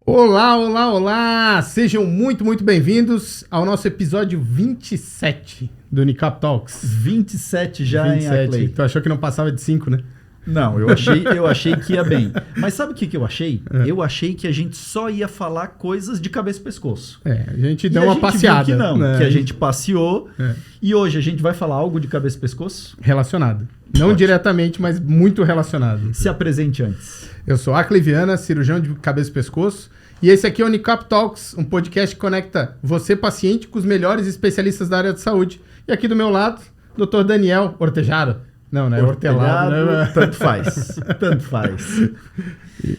Olá, olá, olá! Sejam muito bem-vindos ao nosso episódio 27 do Unicap Talks. 27 já, 27. Hein, Aclay? Tu achou que não passava de 5, né? Não, eu achei que ia bem. Mas sabe o que eu achei? Eu achei que a gente só ia falar coisas de cabeça e pescoço. A gente deu uma passeada. Viu que não, que a gente passeou. E hoje a gente vai falar algo de cabeça e pescoço? Relacionado. Não diretamente, mas muito relacionado. Se apresente antes. Eu sou Aclay Viana, cirurgião de cabeça e pescoço. E esse aqui é o Unicap Talks, um podcast que conecta você, paciente, com os melhores especialistas da área de saúde. E aqui do meu lado, Dr. Daniel Ortejaro. Não, né? Hortelado. Né? Tanto faz. Tanto faz.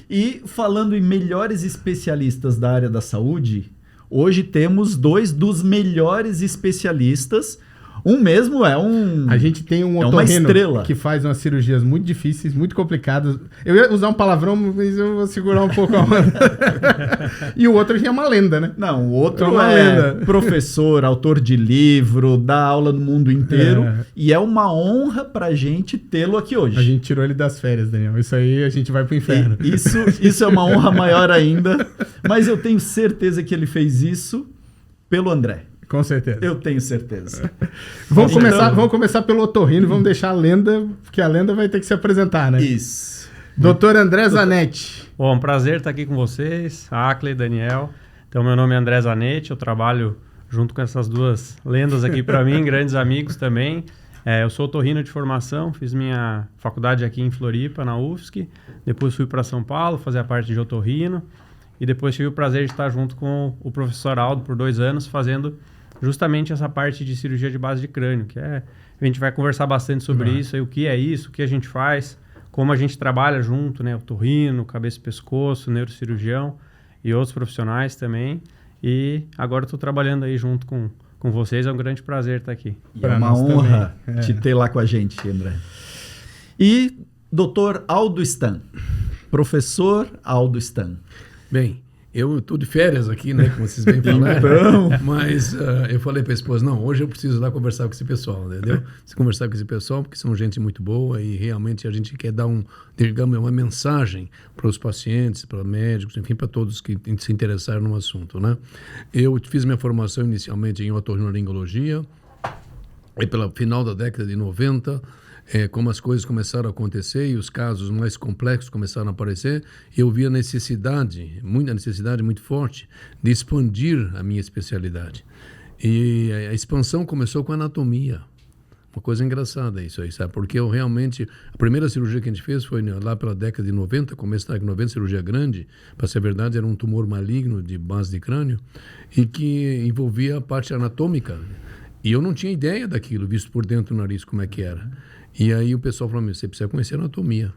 E falando em melhores especialistas da área da saúde, hoje temos dois dos melhores especialistas. Um mesmo é um... A gente tem um otorrino que faz umas cirurgias muito difíceis, muito complicadas. Eu ia usar um palavrão, mas eu vou segurar um pouco a onda. E o outro é uma lenda, né? Não, o outro é professor, autor de livro, dá aula no mundo inteiro. E é uma honra pra gente tê-lo aqui hoje. A gente tirou ele das férias, Daniel. Isso aí a gente vai pro inferno. Isso é uma honra maior ainda. Mas eu tenho certeza que ele fez isso pelo André. Com certeza. Eu tenho certeza. Vamos começar pelo otorrino, vamos deixar a lenda, porque a lenda vai ter que se apresentar, né? Isso. Doutor André Zanetti. Bom, um prazer estar aqui com vocês, Aclay, Daniel. Então, meu nome é André Zanetti, eu trabalho junto com essas duas lendas aqui para mim, grandes amigos também. Eu sou otorrino de formação, fiz minha faculdade aqui em Floripa, na UFSC. Depois fui para São Paulo fazer a parte de otorrino. E depois tive o prazer de estar junto com o professor Aldo por 2 anos, fazendo justamente essa parte de cirurgia de base de crânio, que a gente vai conversar bastante sobre isso, aí, o que é isso, o que a gente faz, como a gente trabalha junto, né, otorrino, cabeça e pescoço, neurocirurgião e outros profissionais também. E agora estou trabalhando aí junto com vocês, é um grande prazer estar aqui. E é uma honra te ter lá com a gente, André. E Dr. Aldo Stan, professor Aldo Stan. Bem, eu estou de férias aqui, né, como vocês bem falaram, mas eu falei para a esposa, não, hoje eu preciso lá conversar com esse pessoal, entendeu? Preciso conversar com esse pessoal, porque são gente muito boa e realmente a gente quer dar digamos, uma mensagem para os pacientes, para médicos, enfim, para todos que se interessaram no assunto, né? Eu fiz minha formação inicialmente em otorrinolaringologia, e pela final da década de 90, como as coisas começaram a acontecer e os casos mais complexos começaram a aparecer, eu vi a necessidade muito forte de expandir a minha especialidade. E a expansão começou com a anatomia. Uma coisa engraçada isso aí, sabe? Porque eu realmente... A primeira cirurgia que a gente fez foi lá pela década de 90, começo da década de 90, cirurgia grande. Para ser verdade, era um tumor maligno de base de crânio e que envolvia a parte anatômica. E eu não tinha ideia daquilo, visto por dentro do nariz como é que era. E aí o pessoal falou, você precisa conhecer anatomia.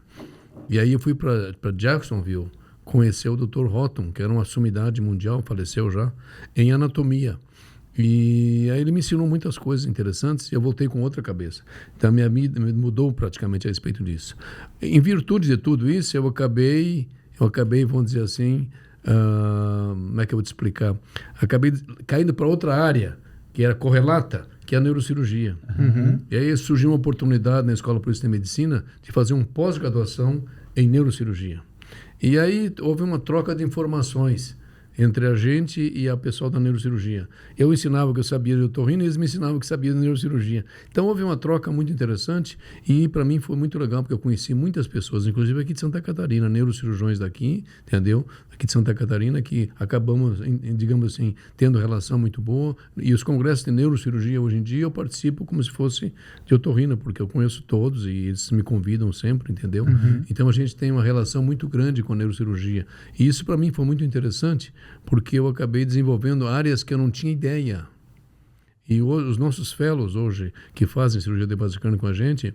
E aí eu fui para Jacksonville conhecer o Dr. Houghton, que era uma sumidade mundial, faleceu já, em anatomia. E aí ele me ensinou muitas coisas interessantes e eu voltei com outra cabeça. Então a minha vida mudou praticamente a respeito disso. Em virtude de tudo isso, eu acabei, vamos dizer assim, como é que eu vou te explicar? Acabei caindo para outra área, que era correlata, que é a neurocirurgia. E aí surgiu uma oportunidade na Escola Paulista de Medicina de fazer uma pós-graduação em neurocirurgia. E aí houve uma troca de informações entre a gente e a pessoal da neurocirurgia. Eu ensinava que eu sabia de otorrino e eles me ensinavam que sabia de neurocirurgia. Então houve uma troca muito interessante e para mim foi muito legal porque eu conheci muitas pessoas, inclusive aqui de Santa Catarina, neurocirurgiões daqui, entendeu? Aqui de Santa Catarina, que acabamos, digamos assim, tendo relação muito boa. E os congressos de neurocirurgia hoje em dia eu participo como se fosse de otorrino, porque eu conheço todos e eles me convidam sempre, entendeu? Então a gente tem uma relação muito grande com a neurocirurgia. E isso para mim foi muito interessante, porque eu acabei desenvolvendo áreas que eu não tinha ideia. E os nossos fellows hoje, que fazem cirurgia de base de crânio com a gente,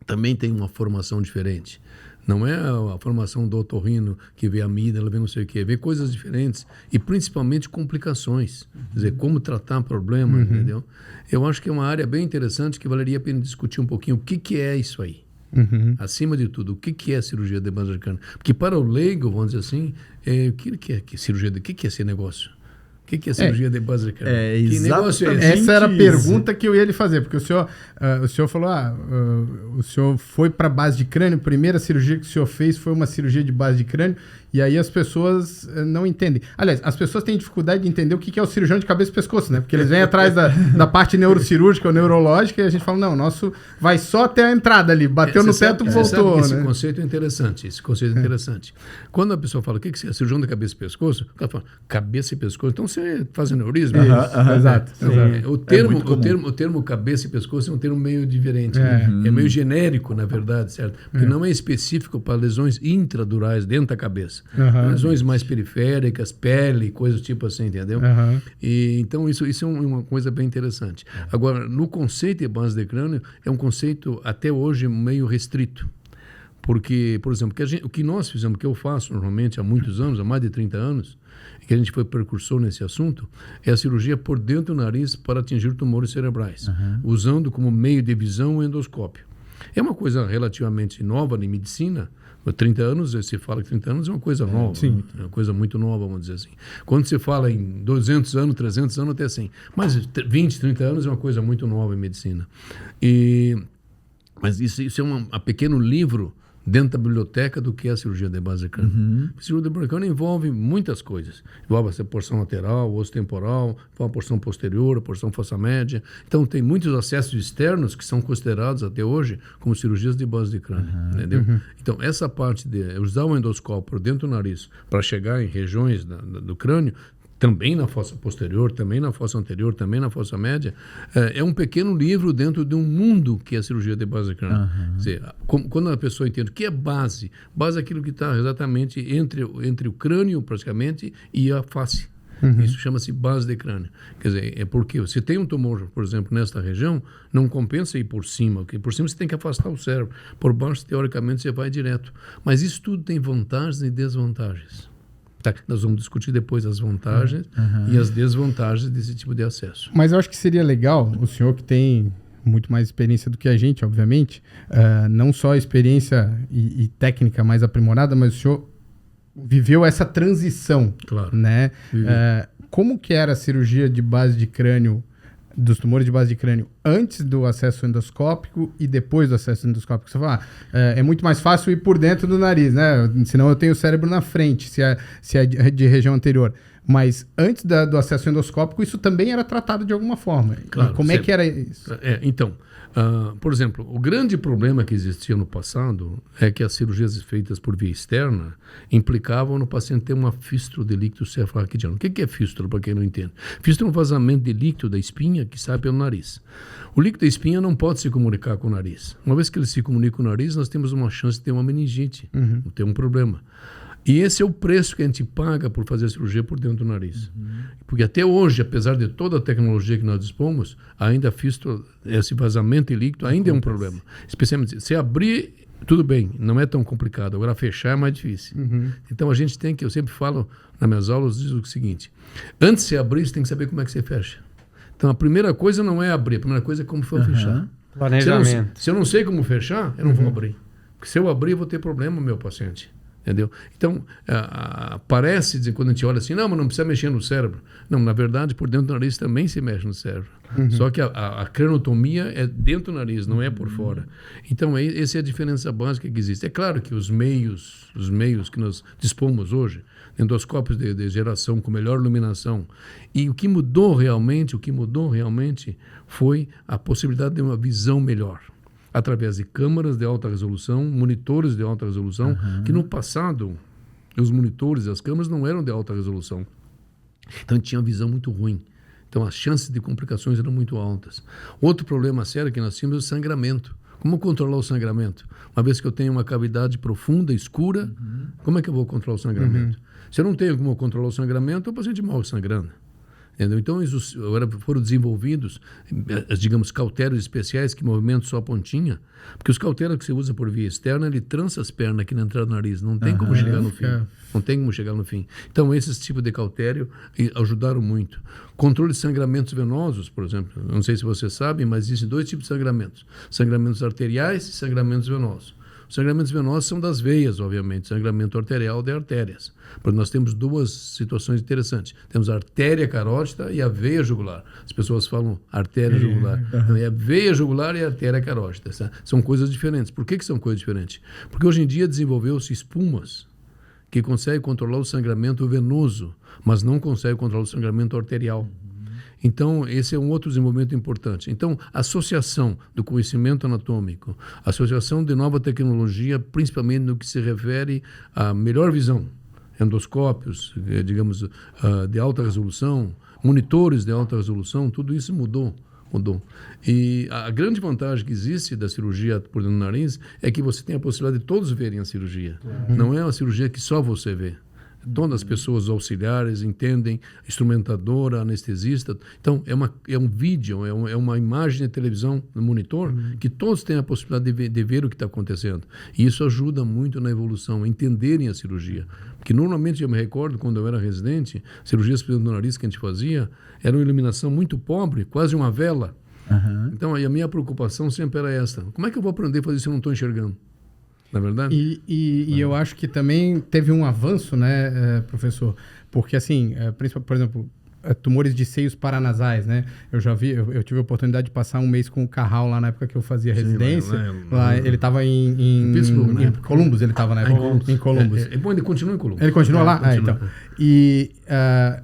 também têm uma formação diferente. Não é a formação do otorrino que vê a amígdala, vê não sei o quê, vê coisas diferentes e principalmente complicações. Quer dizer, como tratar problemas, entendeu? Eu acho que é uma área bem interessante que valeria a pena discutir um pouquinho o que é isso aí. Acima de tudo, o que é cirurgia de base de crânio? Porque para o leigo, vamos dizer assim, o que é cirurgia? O que é esse negócio? que é cirurgia de base de crânio? Que negócio é esse? Essa era a pergunta que eu ia lhe fazer, porque o senhor falou, o senhor foi para base de crânio, a primeira cirurgia que o senhor fez foi uma cirurgia de base de crânio, e aí as pessoas não entendem. Aliás, as pessoas têm dificuldade de entender o que é o cirurgião de cabeça e pescoço, né? Porque eles vêm atrás da parte neurocirúrgica ou neurológica e a gente fala, não, o nosso vai só até a entrada ali, bateu no teto, voltou. Esse conceito é interessante, Quando a pessoa fala, o que é cirurgião de cabeça e pescoço? Ela fala, cabeça e pescoço, então você faz aneurisma. Exato. O termo cabeça e pescoço é um termo meio diferente, né? É meio genérico, na verdade, certo? Porque não é específico para lesões intradurais dentro da cabeça. Lesões mais periféricas, pele, coisas tipo assim, entendeu? E, então isso é uma coisa bem interessante. Agora, no conceito de base de crânio, é um conceito até hoje meio restrito. Porque, por exemplo, o que nós fizemos, que eu faço normalmente há muitos anos, há mais de 30 anos, que a gente foi precursor nesse assunto, é a cirurgia por dentro do nariz para atingir tumores cerebrais, usando como meio de visão o endoscópio. É uma coisa relativamente nova em medicina. 30 anos, se fala que 30 anos é uma coisa nova, é uma coisa muito nova, vamos dizer assim. Quando se fala em 200 anos, 300 anos, até 100. Mas 20, 30 anos é uma coisa muito nova em medicina. Mas isso é um pequeno livro dentro da biblioteca do que é a cirurgia de base de crânio. A cirurgia de base de crânio envolve muitas coisas. Envolve a porção lateral, o osso temporal, a porção posterior, a porção fossa média. Então, tem muitos acessos externos que são considerados até hoje como cirurgias de base de crânio. Entendeu? Então, essa parte de usar o endoscópio por dentro do nariz para chegar em regiões do crânio, também na fossa posterior, também na fossa anterior, também na fossa média, é um pequeno livro dentro de um mundo que é a cirurgia de base de crânio. Quer dizer, quando a pessoa entende o que é base é aquilo que está exatamente entre o crânio, praticamente, e a face. Isso chama-se base de crânio. Quer dizer, é porque se tem um tumor, por exemplo, nesta região, não compensa ir por cima, porque por cima você tem que afastar o cérebro. Por baixo, teoricamente, você vai direto. Mas isso tudo tem vantagens e desvantagens. Tá, nós vamos discutir depois as vantagens e as desvantagens desse tipo de acesso. Mas eu acho que seria legal, o senhor que tem muito mais experiência do que a gente, obviamente, não só experiência e técnica mais aprimorada, mas o senhor viveu essa transição, claro, né? Como que era a cirurgia de base de crânio, dos tumores de base de crânio, antes do acesso endoscópico e depois do acesso endoscópico? Você fala, é muito mais fácil ir por dentro do nariz, né? Senão eu tenho o cérebro na frente, se é de região anterior. Mas antes do acesso endoscópico, isso também era tratado de alguma forma. Claro, como é que era isso? Então, por exemplo, o grande problema que existia no passado é que as cirurgias feitas por via externa implicavam no paciente ter uma fístula de líquido cefalorraquidiano. O que é fístula, para quem não entende? Fístula é um vazamento de líquido da espinha que sai pelo nariz. O líquido da espinha não pode se comunicar com o nariz. Uma vez que ele se comunica com o nariz, nós temos uma chance de ter uma meningite, ter um problema. E esse é o preço que a gente paga por fazer a cirurgia por dentro do nariz. Porque até hoje, apesar de toda a tecnologia que nós dispomos, ainda a fístula, esse vazamento de líquido ainda é um problema. Especialmente se abrir, tudo bem, não é tão complicado. Agora fechar é mais difícil. Então a gente tem que, eu sempre falo nas minhas aulas, diz o seguinte: antes de você abrir, você tem que saber como é que você fecha. Então a primeira coisa não é abrir, a primeira coisa é como for fechar. Planejamento. Se eu não sei como fechar, eu não vou abrir. Porque se eu abrir, eu vou ter problema no meu paciente. Entendeu? Então, parece dizer, quando a gente olha assim, não, mas não precisa mexer no cérebro. Não, na verdade, por dentro do nariz também se mexe no cérebro. Só que a cranotomia é dentro do nariz, não é por fora. Então, essa é a diferença básica que existe. É claro que os meios que nós dispomos hoje, endoscópios de geração com melhor iluminação, e o que mudou realmente foi a possibilidade de uma visão melhor, através de câmaras de alta resolução, monitores de alta resolução, que no passado os monitores e as câmaras não eram de alta resolução. Então tinha uma visão muito ruim. Então as chances de complicações eram muito altas. Outro problema sério que nós tínhamos é o sangramento. Como controlar o sangramento? Uma vez que eu tenho uma cavidade profunda, escura, como é que eu vou controlar o sangramento? Se eu não tenho como controlar o sangramento, o paciente morre sangrando. Entendeu? Então, agora foram desenvolvidos, digamos, cauteros especiais que movimentam só a pontinha, porque os cauteros que você usa por via externa, ele trança as pernas aqui na entrada do nariz, não tem como chegar no fim. Não tem como chegar no fim. Então, esses tipos de cautério ajudaram muito. Controle de sangramentos venosos, por exemplo, não sei se você sabe, mas existem dois tipos de sangramentos: sangramentos arteriais e sangramentos venosos. Os sangramentos venosos são das veias, obviamente, sangramento arterial de artérias. Porque nós temos duas situações interessantes. Temos a artéria carótida e a veia jugular. As pessoas falam artéria jugular. Não, é a veia jugular e a artéria carótida. Tá? São coisas diferentes. Por que são coisas diferentes? Porque hoje em dia desenvolveu-se espumas que conseguem controlar o sangramento venoso, mas não conseguem controlar o sangramento arterial. Então, esse é um outro desenvolvimento importante. Então, a associação do conhecimento anatômico, a associação de nova tecnologia, principalmente no que se refere à melhor visão, endoscópios, digamos, de alta resolução, monitores de alta resolução, tudo isso mudou. E a grande vantagem que existe da cirurgia por dentro do nariz é que você tem a possibilidade de todos verem a cirurgia. Não é uma cirurgia que só você vê. Todas as pessoas auxiliares entendem, instrumentadora, anestesista. Então, é um vídeo, é uma imagem de televisão no monitor que todos têm a possibilidade de ver o que está acontecendo. E isso ajuda muito na evolução, a entenderem a cirurgia. Porque normalmente, eu me recordo, quando eu era residente, cirurgias por dentro do nariz que a gente fazia, era uma iluminação muito pobre, quase uma vela. Então, aí a minha preocupação sempre era essa. Como é que eu vou aprender a fazer se eu não estou enxergando? Na verdade? E eu acho que também teve um avanço, né, professor? Porque, assim, por exemplo, tumores de seios paranasais, né? Eu já vi, eu tive a oportunidade de passar um mês com o Carral lá na época que eu fazia residência. Lá, ele estava em Pittsburgh, né? Columbus, ele estava na época. Em Columbus. Bom, ele continua em Columbus. Ele continua lá? Continua. Então. E,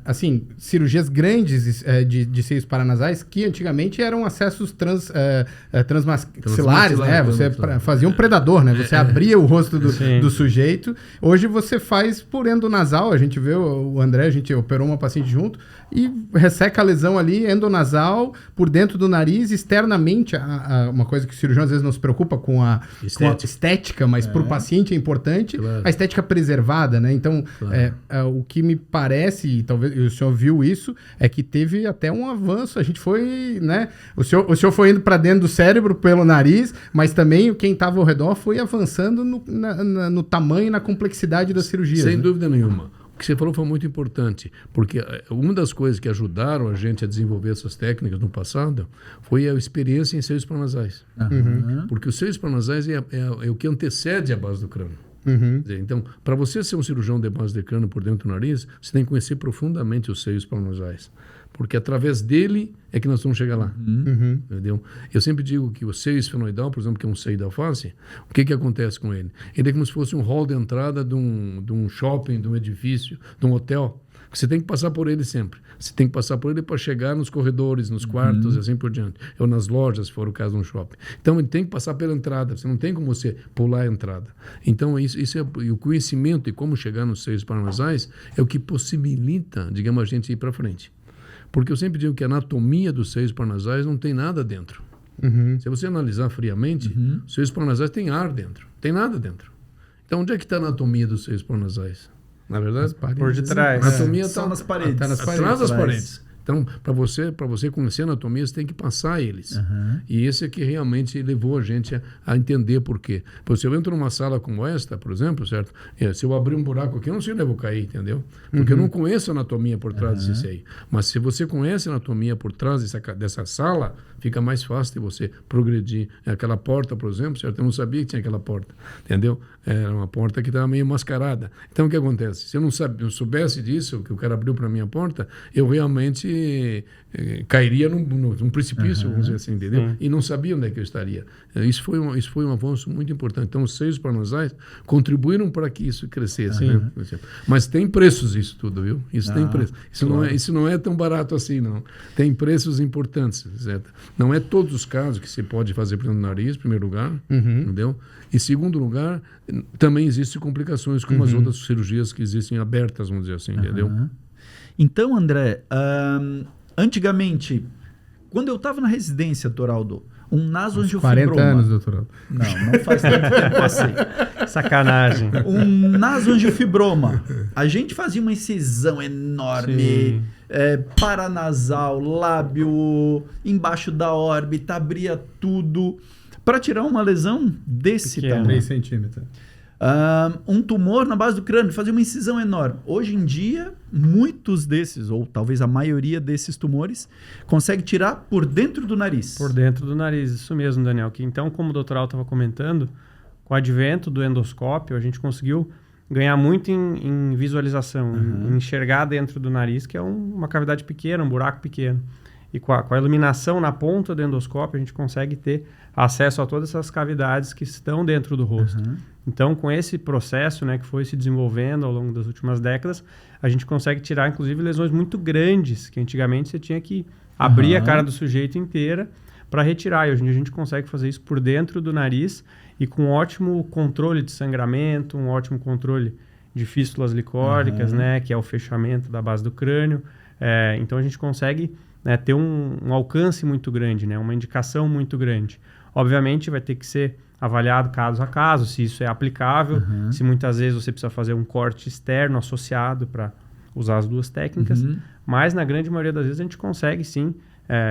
assim, cirurgias grandes de seios paranasais que antigamente eram acessos transmaxilares, né? Você fazia um predador, né? Você abria o rosto do sujeito. Hoje você faz por endonasal. A gente vê o André, a gente operou uma paciente junto e resseca a lesão ali, endonasal, por dentro do nariz, externamente. Uma coisa que o cirurgião às vezes não se preocupa com a estética, mas para o paciente é importante, a estética preservada, né? Então, o que me parece, e talvez o senhor viu isso, é que teve até um avanço. A gente foi, né? O senhor foi indo para dentro do cérebro pelo nariz, mas também quem estava ao redor foi avançando no tamanho e na complexidade da cirurgia. Sem dúvida nenhuma. O que você falou foi muito importante, porque uma das coisas que ajudaram a gente a desenvolver essas técnicas no passado foi a experiência em seios paranasais. Porque os seios paranasais é o que antecede a base do crânio. Então, para você ser um cirurgião de base de crânio por dentro do nariz, você tem que conhecer profundamente os seios paranasais. Porque através dele é que nós vamos chegar lá. Entendeu? Eu sempre digo que o seio esfenoidal, por exemplo, que é um seio da face, o que acontece com ele? Ele é como se fosse um hall de entrada de um shopping, de um edifício, de um hotel. Você tem que passar por ele sempre. Você tem que passar por ele para chegar nos corredores, nos quartos e assim por diante. Ou nas lojas, se for o caso de um shopping. Então, ele tem que passar pela entrada. Você não tem como você pular a entrada. Então, isso é o conhecimento de como chegar nos seios paranasais é o que possibilita, digamos, a gente ir para frente. Porque eu sempre digo que a anatomia dos seios paranasais não tem nada dentro. Se você analisar friamente, os seios paranasais têm ar dentro. Tem nada dentro. Então, onde é que está a anatomia dos seios paranasais? Na verdade, por detrás. A anatomia está nas paredes. Atrás das paredes. Então, para você conhecer a anatomia, você tem que passar eles. E esse é que realmente levou a gente a entender por quê. Porque se eu entro numa sala como esta, por exemplo, certo? Se eu abrir um buraco aqui, eu não sei onde eu vou cair, entendeu? Porque eu não conheço a anatomia por trás desse aí. Mas se você conhece a anatomia por trás dessa sala, fica mais fácil de você progredir. Aquela porta, por exemplo, certo? Eu não sabia que tinha aquela porta, entendeu? Era uma porta que estava meio mascarada. Então, o que acontece? Se eu não soubesse disso, que o cara abriu para mim a porta, eu realmente cairia num precipício, vamos dizer assim, entendeu? E não sabia onde é que eu estaria. Isso foi um avanço muito importante. Então, os seios paranasais contribuíram para que isso crescesse. Né? Mas tem preços isso tudo, viu? Isso tem preço. Isso não é tão barato assim, não. Tem preços importantes, certo? Não é todos os casos que se pode fazer por dentro do nariz, em primeiro lugar, entendeu? Em segundo lugar, também existem complicações como as outras cirurgias que existem abertas, vamos dizer assim, entendeu? Então, André, antigamente, quando eu estava na residência, Toraldo, um nasoangiofibroma... 40 anos, doutor. Não faz tanto tempo assim. Sacanagem. Um nasoangiofibroma. A gente fazia uma incisão enorme, paranasal, lábio, embaixo da órbita, abria tudo, para tirar uma lesão desse tamanho. 3 centímetros. Um tumor na base do crânio, fazia uma incisão enorme. Hoje em dia, muitos desses, ou talvez a maioria desses tumores, consegue tirar por dentro do nariz. Por dentro do nariz, isso mesmo, Daniel. Que então, como o doutor Al estava comentando, com o advento do endoscópio, a gente conseguiu ganhar muito em visualização, em enxergar dentro do nariz, que é uma cavidade pequena, um buraco pequeno. E com a iluminação na ponta do endoscópio, a gente consegue ter acesso a todas essas cavidades que estão dentro do rosto. Então, com esse processo, né, que foi se desenvolvendo ao longo das últimas décadas, a gente consegue tirar, inclusive, lesões muito grandes, que antigamente você tinha que abrir a cara do sujeito inteira para retirar. E hoje em dia a gente consegue fazer isso por dentro do nariz e com ótimo controle de sangramento, um ótimo controle de fístulas licóricas, né, que é o fechamento da base do crânio. Então, a gente consegue, né, ter um alcance muito grande, né, uma indicação muito grande. Obviamente, vai ter que ser avaliado caso a caso, se isso é aplicável, se muitas vezes você precisa fazer um corte externo associado para usar as duas técnicas, mas na grande maioria das vezes a gente consegue sim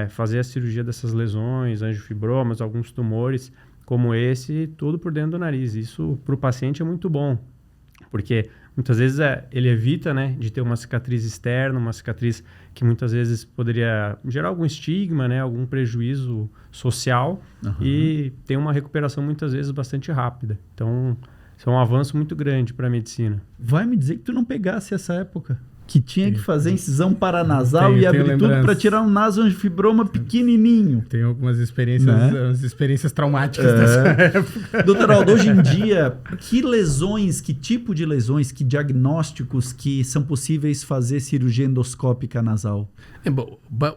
fazer a cirurgia dessas lesões, angiofibromas, alguns tumores como esse, tudo por dentro do nariz. Isso para o paciente é muito bom, porque muitas vezes ele evita, né, de ter uma cicatriz externa, uma cicatriz que muitas vezes poderia gerar algum estigma, né, algum prejuízo social, e tem uma recuperação muitas vezes bastante rápida. Então, isso é um avanço muito grande para a medicina. Vai me dizer que tu não pegasse essa época? Que tinha que fazer incisão paranasal e abrir tudo para tirar um nasoangifibroma pequenininho. Tem algumas experiências, umas experiências traumáticas dessa época. Doutor Aldo, hoje em dia, que tipo de lesões, que diagnósticos que são possíveis fazer cirurgia endoscópica nasal?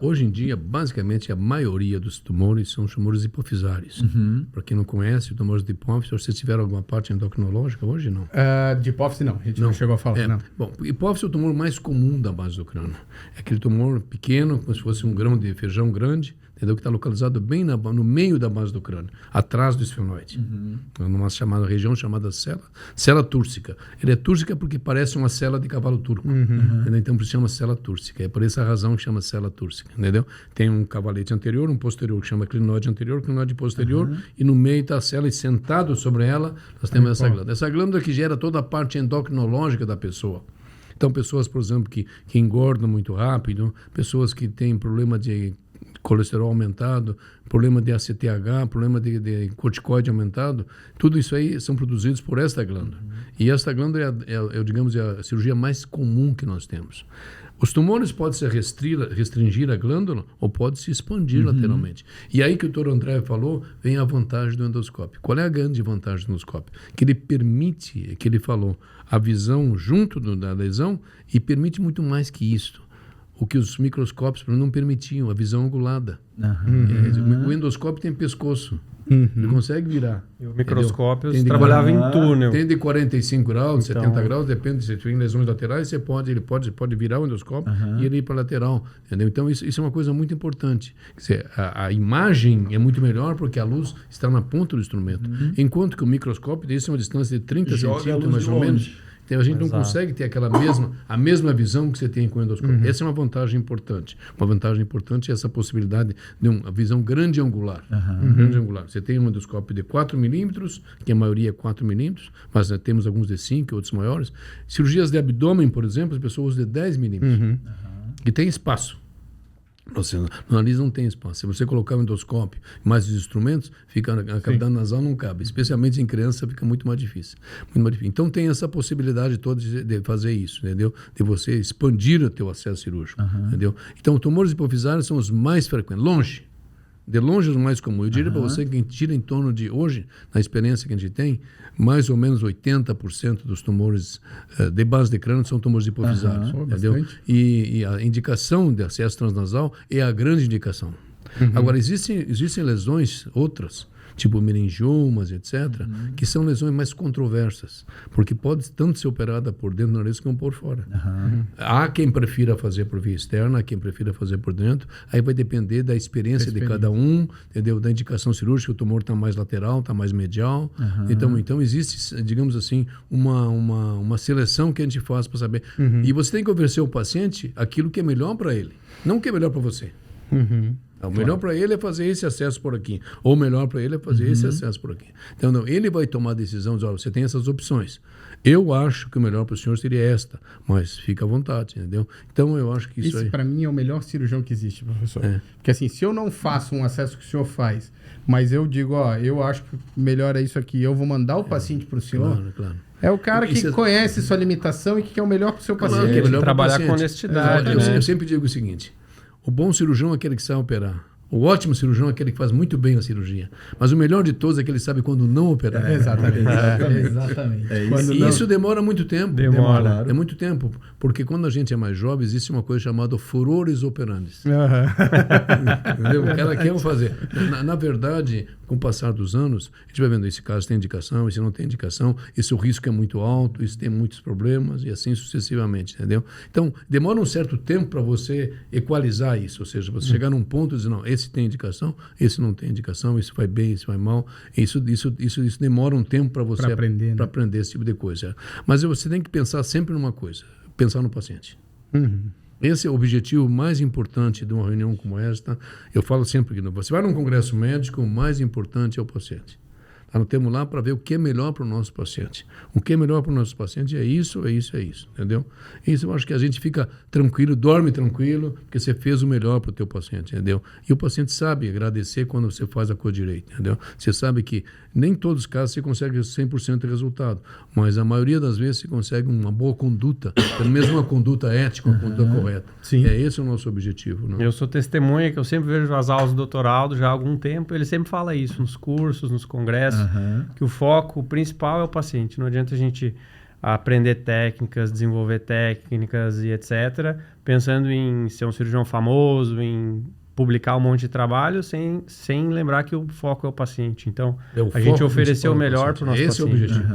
Hoje em dia, basicamente, a maioria dos tumores são tumores hipofisários. Para quem não conhece, tumores de hipófise, vocês tiveram alguma parte endocrinológica hoje, não? De hipófise, não. A gente não chegou a falar, não. Bom, hipófise é o tumor mais comum da base do crânio. É aquele tumor pequeno, como se fosse um grão de feijão grande, entendeu? Que está localizado bem no meio da base do crânio, atrás do esfenoide. Numa região chamada cela túrcica. Ele é túrcica porque parece uma cela de cavalo turco. Então, por isso chama cela túrcica. É por essa razão que chama cela túrcica, entendeu? Tem um cavalete anterior, um posterior, que chama clinoide anterior, clinoide posterior, e no meio está a cela, e sentado sobre ela, nós temos essa glândula. Essa glândula que gera toda a parte endocrinológica da pessoa. Então, pessoas, por exemplo, que engordam muito rápido, pessoas que têm problema de colesterol aumentado, problema de ACTH, problema de corticoide aumentado, tudo isso aí são produzidos por esta glândula. E esta glândula é a cirurgia mais comum que nós temos. Os tumores podem se restringir a glândula ou pode se expandir lateralmente. E aí que o doutor André falou, vem a vantagem do endoscópio. Qual é a grande vantagem do endoscópio? Que ele permite, que ele falou, a visão junto da lesão e permite muito mais que isso. O que os microscópios não permitiam, a visão angulada. O endoscópio tem pescoço. Ele consegue virar. E o microscópio trabalhava em túnel. Tem de 45 graus, 70 graus, depende se tem lesões laterais, ele pode virar o endoscópio e ele ir para a lateral. Entendeu? Então, isso é uma coisa muito importante. Quer dizer, a imagem é muito melhor porque a luz está na ponta do instrumento. Enquanto que o microscópio, isso é uma distância de 30 centímetros, mais ou menos. Então, a gente não consegue ter a mesma visão que você tem com o endoscópio. Essa é uma vantagem importante. Uma vantagem importante é essa possibilidade de uma visão grande angular. Grande angular. Você tem um endoscópio de 4 milímetros, que a maioria é 4 milímetros, mas temos alguns de 5, outros maiores. Cirurgias de abdômen, por exemplo, as pessoas usam de 10 milímetros. Que tem espaço. No nariz não tem espaço. Se você colocar o endoscópio e mais os instrumentos, a cavidade nasal não cabe. Especialmente em criança fica muito mais difícil. Então tem essa possibilidade toda de fazer isso, entendeu? De você expandir o teu acesso cirúrgico, entendeu? Então tumores hipofisários são os mais frequentes. De longe os mais comuns. Eu diria para você que a gente tira em torno de hoje, na experiência que a gente tem, mais ou menos 80% dos tumores de base de crânio são tumores hipofisários. Entendeu? E a indicação de acesso transnasal é a grande indicação. Agora, existem lesões outras, tipo meningiomas, etc., que são lesões mais controversas, porque pode tanto ser operada por dentro do nariz como por fora. Há quem prefira fazer por via externa, há quem prefira fazer por dentro, aí vai depender da experiência de cada um, entendeu? Da indicação cirúrgica, o tumor está mais lateral, está mais medial. Então existe, digamos assim, uma seleção que a gente faz para saber. E você tem que oferecer ao paciente aquilo que é melhor para ele, não o que é melhor para você. O melhor para ele é fazer esse acesso por aqui. Ou o melhor para ele é fazer esse acesso por aqui. Então, não, ele vai tomar a decisão, diz, você tem essas opções. Eu acho que o melhor para o senhor seria esta, mas fica à vontade, entendeu? Então, eu acho que isso Esse, aí... para mim, é o melhor cirurgião que existe, professor. Porque assim, se eu não faço um acesso que o senhor faz, mas eu digo, eu acho que melhor é isso aqui, eu vou mandar o paciente para o senhor... Claro. É o cara que conhece sua limitação e que quer o melhor para o seu paciente. que é melhor trabalhar pro com paciente. honestidade. Eu sempre digo o seguinte, o bom cirurgião é aquele que sabe operar. O ótimo cirurgião é aquele que faz muito bem a cirurgia. Mas o melhor de todos é aquele que sabe quando não operar. Exatamente. Isso demora muito tempo. Demora. É muito tempo. Porque quando a gente é mais jovem, existe uma coisa chamada furores operantes. Entendeu? O cara quer fazer. Na verdade, com o passar dos anos, a gente vai vendo esse caso tem indicação, esse não tem indicação, esse o risco é muito alto, isso tem muitos problemas e assim sucessivamente, entendeu? Então, demora um certo tempo para você equalizar isso, ou seja, você chegar num ponto e dizer, não, esse tem indicação, esse não tem indicação, esse vai bem, esse vai mal. Isso demora um tempo para você aprender esse tipo de coisa. Mas você tem que pensar sempre numa coisa, pensar no paciente. Esse é o objetivo mais importante de uma reunião como esta. Eu falo sempre que você vai num congresso médico, o mais importante é o paciente. Nós temos lá para ver o que é melhor para o nosso paciente. O que é melhor para o nosso paciente é isso, entendeu? Isso eu acho que a gente fica tranquilo, dorme tranquilo, porque você fez o melhor para o teu paciente, entendeu? E o paciente sabe agradecer quando você faz a coisa direita, entendeu? Você sabe que nem em todos os casos você consegue 100% de resultado, mas a maioria das vezes você consegue uma boa conduta, pelo menos uma conduta ética, uma conduta correta. Sim. Esse é o nosso objetivo. Não? Eu sou testemunha que eu sempre vejo as aulas do Dr. Aldo já há algum tempo, ele sempre fala isso nos cursos, nos congressos, que o foco principal é o paciente. Não adianta a gente aprender técnicas, desenvolver técnicas e etc., pensando em ser um cirurgião famoso, em publicar um monte de trabalho, sem lembrar que o foco é o paciente. Então, a gente ofereceu o melhor para o nosso paciente. Esse é o objetivo.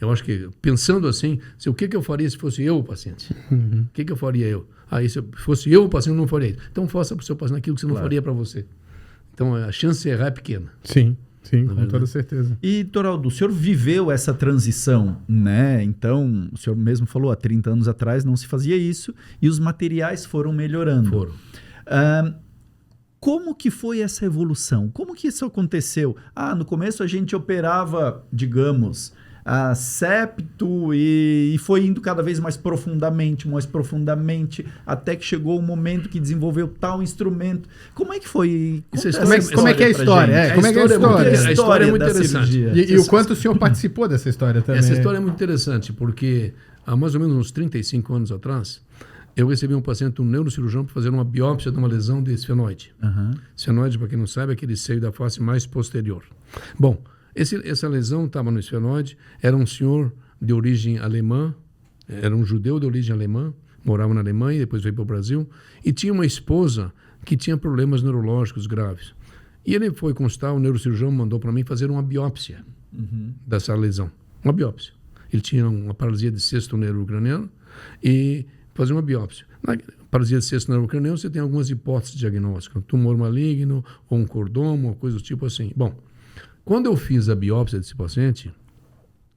Eu acho que, pensando assim, o que eu faria se fosse eu o paciente? O que eu faria eu? Se fosse eu o paciente, eu não faria isso. Então, faça para o seu paciente aquilo que você não faria para você. Então, a chance de errar é pequena. Sim, com toda certeza. E, Dr. Aldo, o senhor viveu essa transição, né? Então, o senhor mesmo falou, há 30 anos atrás não se fazia isso e os materiais foram melhorando. Foram. Como que foi essa evolução? Como que isso aconteceu? No começo a gente operava, digamos, septo e foi indo cada vez mais profundamente, até que chegou o momento que desenvolveu tal instrumento. Como é que foi? Como é que é a história? Como é que é a história? A história é muito interessante. E o quanto o senhor participou dessa história também? Essa história é muito interessante, porque há mais ou menos uns 35 anos atrás, eu recebi um paciente, um neurocirurgião, para fazer uma biópsia de uma lesão de esfenoide. Esfenoide, para quem não sabe, é aquele seio da face mais posterior. Bom, essa lesão estava no esfenoide, era um senhor de origem alemã, era um judeu de origem alemã, morava na Alemanha, depois veio para o Brasil, e tinha uma esposa que tinha problemas neurológicos graves. E ele foi consultar, o neurocirurgião mandou para mim fazer uma biópsia dessa lesão. Uma biópsia. Ele tinha uma paralisia de sexto nervo craniano e fazer uma biópsia. Na paralisia de sexto nervo craniano, você tem algumas hipóteses diagnósticas, tumor maligno, ou um cordoma, ou coisa do tipo assim. Bom, quando eu fiz a biópsia desse paciente,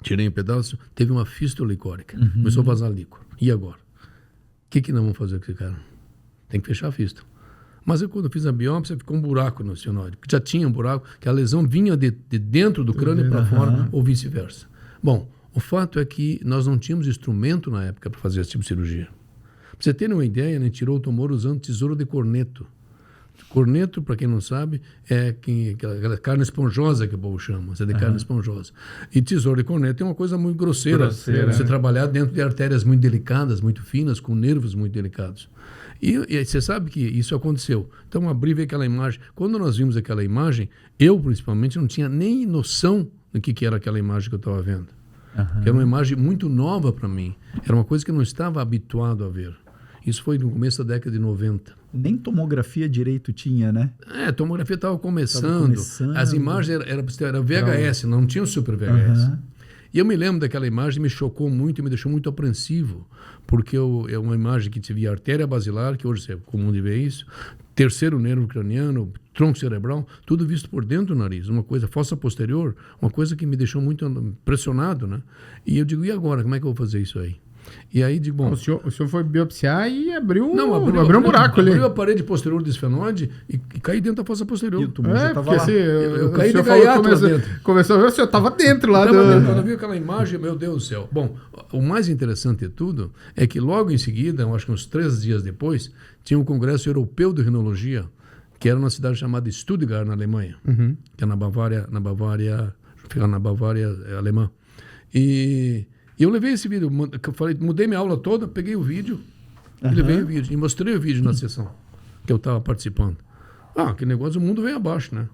tirei um pedaço, teve uma fístula licórica, começou a vazar líquido. E agora? O que nós vamos fazer com esse cara? Tem que fechar a fístula. Mas quando eu fiz a biópsia, ficou um buraco no esfenoide, porque já tinha um buraco, que a lesão vinha de dentro do crânio para fora, ou vice-versa. Bom, o fato é que nós não tínhamos instrumento na época para fazer esse tipo de cirurgia. Para você ter uma ideia, a gente tirou o tumor usando tesouro de corneto. Corneto, para quem não sabe, é aquela carne esponjosa que o povo chama, é de carne esponjosa. E tesouro de corneto é uma coisa muito grosseira. Você trabalhar dentro de artérias muito delicadas, muito finas, com nervos muito delicados. E você sabe que isso aconteceu. Então, abri e vi aquela imagem. Quando nós vimos aquela imagem, eu, principalmente, não tinha nem noção do que era aquela imagem que eu estava vendo. Era uma imagem muito nova para mim. Era uma coisa que eu não estava habituado a ver. Isso foi no começo da década de 90. Nem tomografia direito tinha, né? A tomografia estava começando. As imagens era VHS, não tinha o Super VHS. E eu me lembro daquela imagem, me chocou muito e me deixou muito apreensivo, porque é uma imagem que via artéria basilar, que hoje é comum de ver isso, terceiro nervo craniano, tronco cerebral, tudo visto por dentro do nariz, uma coisa, fossa posterior, uma coisa que me deixou muito impressionado, né? E eu digo, e agora, como é que eu vou fazer isso aí? E aí, digo, bom... O senhor foi biopsiar e abriu um buraco ali. Abriu a parede posterior do esfenoide e caí dentro da fossa posterior. E o tumor já estava lá. Assim, eu caí de gaiato lá dentro. Começou a ver, o senhor estava dentro lá. Quando eu vi aquela imagem, meu Deus do céu. Bom, o mais interessante de tudo é que logo em seguida, eu acho que uns 3 dias depois, tinha um congresso europeu de rinologia, que era numa cidade chamada Stuttgart, na Alemanha, que é na Bavária, fica na Bavária alemã. E eu levei esse vídeo, mudei minha aula toda, peguei o vídeo, e levei o vídeo, e mostrei o vídeo na sessão que eu estava participando. Que negócio, o mundo veio abaixo, né?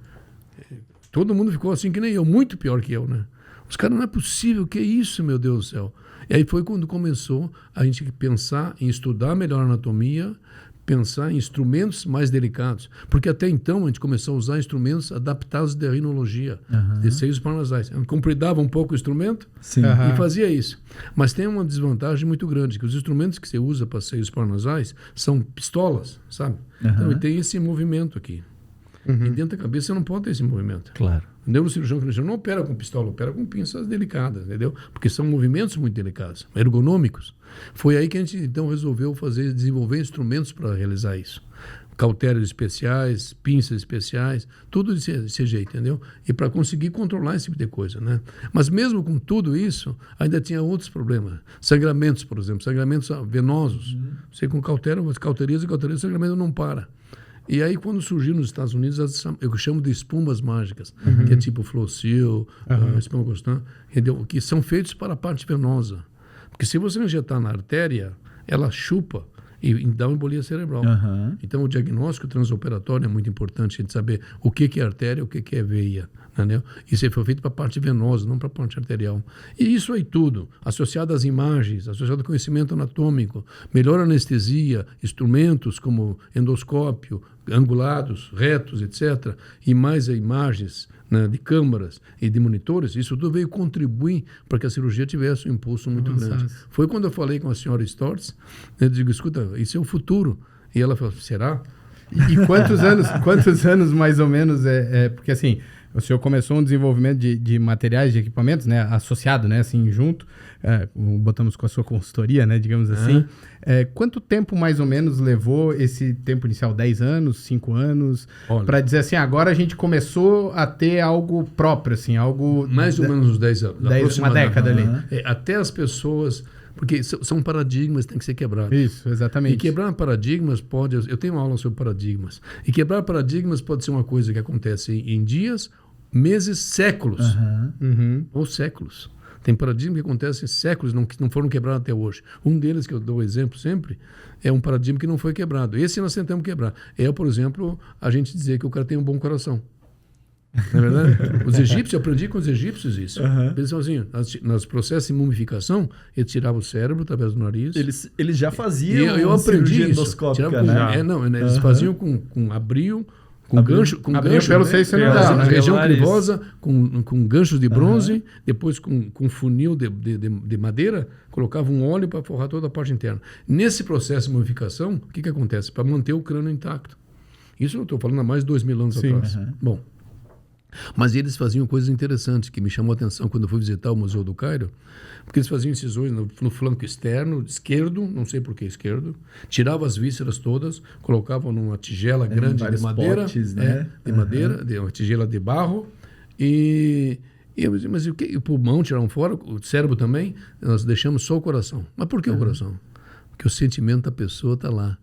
Todo mundo ficou assim que nem eu, muito pior que eu, né? Os caras, não é possível, que é isso, meu Deus do céu? E aí foi quando começou a gente pensar em estudar melhor a anatomia, pensar em instrumentos mais delicados. Porque até então a gente começou a usar instrumentos adaptados de rinologia, de seios paranasais. Compridava um pouco o instrumento e fazia isso. Mas tem uma desvantagem muito grande, que os instrumentos que você usa para seios paranasais são pistolas, sabe? Então tem esse movimento aqui. E dentro da cabeça você não pode ter esse movimento. Claro. O neurocirurgião clínico não opera com pistola, opera com pinças delicadas, entendeu? Porque são movimentos muito delicados, ergonômicos. Foi aí que a gente então resolveu desenvolver instrumentos para realizar isso. Cauteros especiais, pinças especiais, tudo desse jeito, entendeu? E para conseguir controlar esse tipo de coisa, né? Mas mesmo com tudo isso, ainda tinha outros problemas. Sangramentos, por exemplo, sangramentos venosos. Você com cauteriza, o sangramento não para. E aí, quando surgiu nos Estados Unidos, eu chamo de espumas mágicas, que é tipo Flowsil, espuma Constant, entendeu? Que são feitos para a parte venosa. Porque se você injetar na artéria, ela chupa e dá uma embolia cerebral. Então, o diagnóstico transoperatório é muito importante, a gente saber o que é artéria, o que é veia. Entendeu? Isso foi feito para a parte venosa, não para a parte arterial. E isso aí tudo, associado às imagens, associado ao conhecimento anatômico, melhor anestesia, instrumentos como endoscópio, angulados, retos, etc., e mais imagens, né, de câmaras e de monitores, isso tudo veio contribuir para que a cirurgia tivesse um impulso muito grande. Foi quando eu falei com a senhora Storz, eu digo, escuta, isso é o futuro. E ela falou, será? E quantos anos mais ou menos porque assim, o senhor começou um desenvolvimento de materiais, de equipamentos, né, associado, né, assim, junto, botamos com a sua consultoria, né, digamos assim. Quanto tempo mais ou menos levou esse tempo inicial? 10 anos, 5 anos? Para dizer assim, agora a gente começou a ter algo próprio, assim, algo... Mais ou menos uns 10 anos. Uma década ali. Até as pessoas... Porque são paradigmas que têm que ser quebrados. Isso, exatamente. E quebrar paradigmas pode... Eu tenho uma aula sobre paradigmas. E quebrar paradigmas pode ser uma coisa que acontece em dias, meses, séculos. Ou séculos. Tem paradigmas que acontecem em séculos, que não foram quebrados até hoje. Um deles, que eu dou exemplo sempre, é um paradigma que não foi quebrado. Esse nós tentamos quebrar. Por exemplo, a gente dizer que o cara tem um bom coração. Não é verdade? Os egípcios, eu aprendi com os egípcios isso. Eles faziam assim, nos processos de mumificação, eles tiravam o cérebro através do nariz. Eles já faziam eu aprendi isso. Endoscópica, né? Eles faziam com abril, com gancho, pelo seio senoidal, na região clivosa, com ganchos de bronze, depois com funil de madeira, colocavam um óleo para forrar toda a parte interna. Nesse processo de mumificação, o que acontece? Para manter o crânio intacto. Isso eu estou falando há mais de 2000 anos atrás. Bom, mas eles faziam coisas interessantes que me chamou a atenção quando eu fui visitar o Museu do Cairo, porque eles faziam incisões no flanco externo, esquerdo, não sei por que esquerdo, tiravam as vísceras todas, colocavam numa tigela grande de madeira, potes, né? De madeira, uma tigela de barro, mas o que? O pulmão tiraram fora, o cérebro também, nós deixamos só o coração. Mas por que o coração? Porque o sentimento da pessoa está lá.